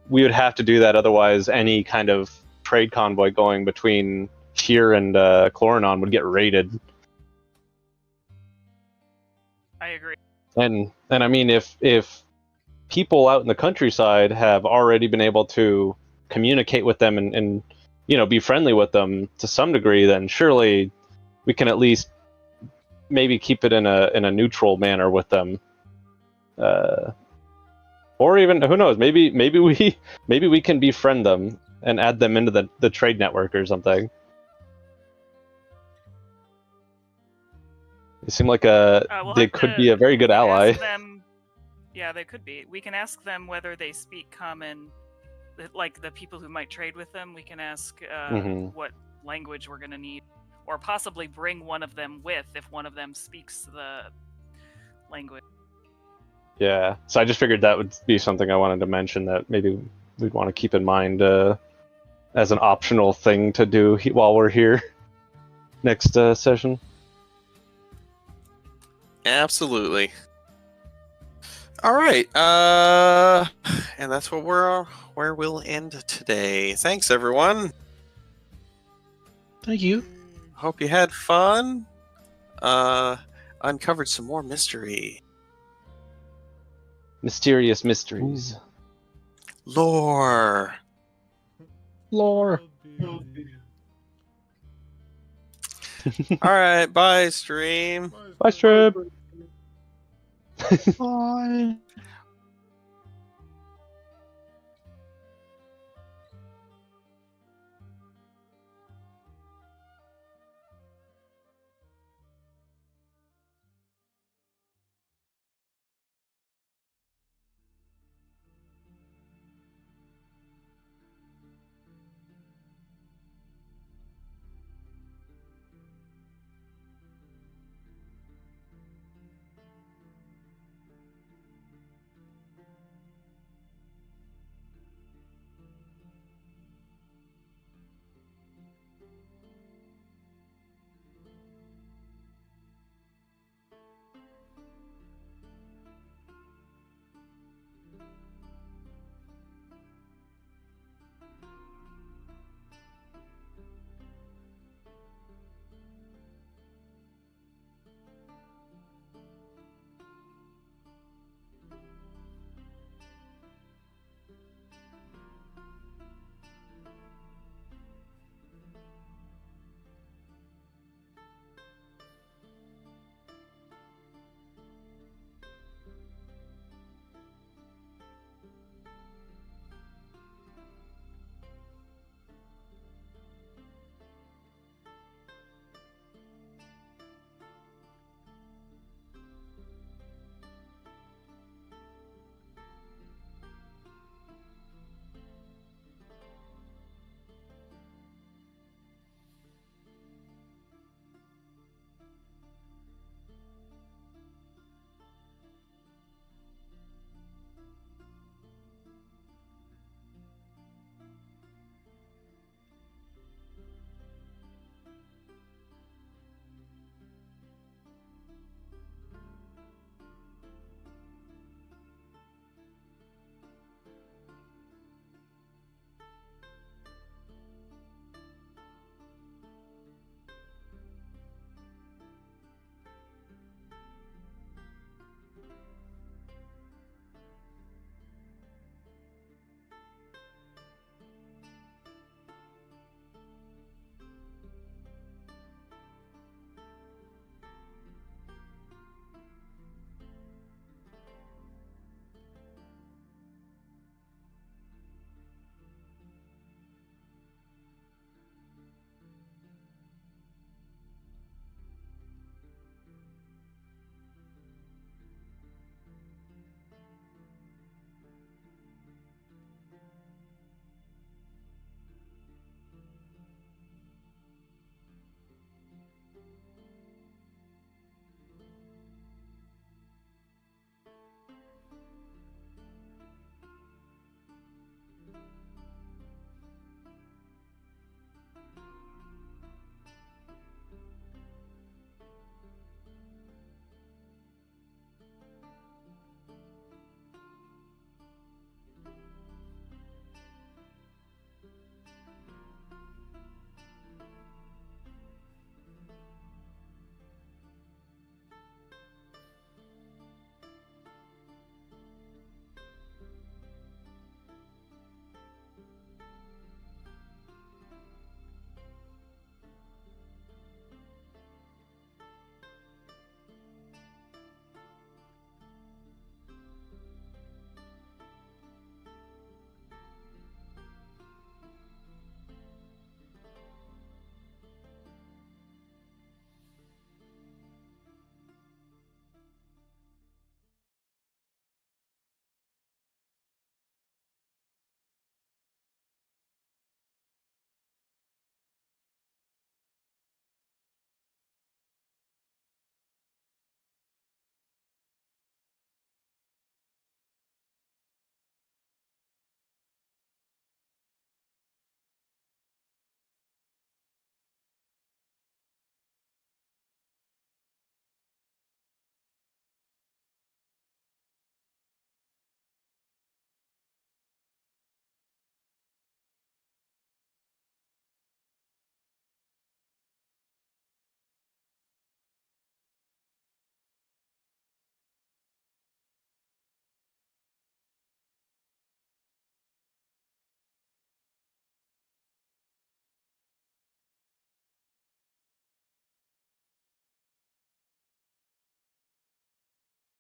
we would have to do that. Otherwise, any kind of trade convoy going between here and Chloronon would get raided. I agree. And I mean, if people out in the countryside have already been able to communicate with them and be friendly with them to some degree, then surely we can at least maybe keep it in a neutral manner with them. Or even, who knows, maybe we can befriend them and add them into the trade network or something. They seem like they could be a very good ally. Yeah, they could be. We can ask them whether they speak common, like the people who might trade with them. We can ask what language we're going to need, or possibly bring one of them with if one of them speaks the language. Yeah, so I just figured that would be something I wanted to mention, that maybe we'd want to keep in mind as an optional thing to do while we're here next session. Absolutely. All right, and that's where we'll end today. Thanks, everyone. Thank you. Hope you had fun. Uncovered some more mystery. Mysterious mysteries. Lore. Lore. All right, bye, stream. Bye, Strip. Bye.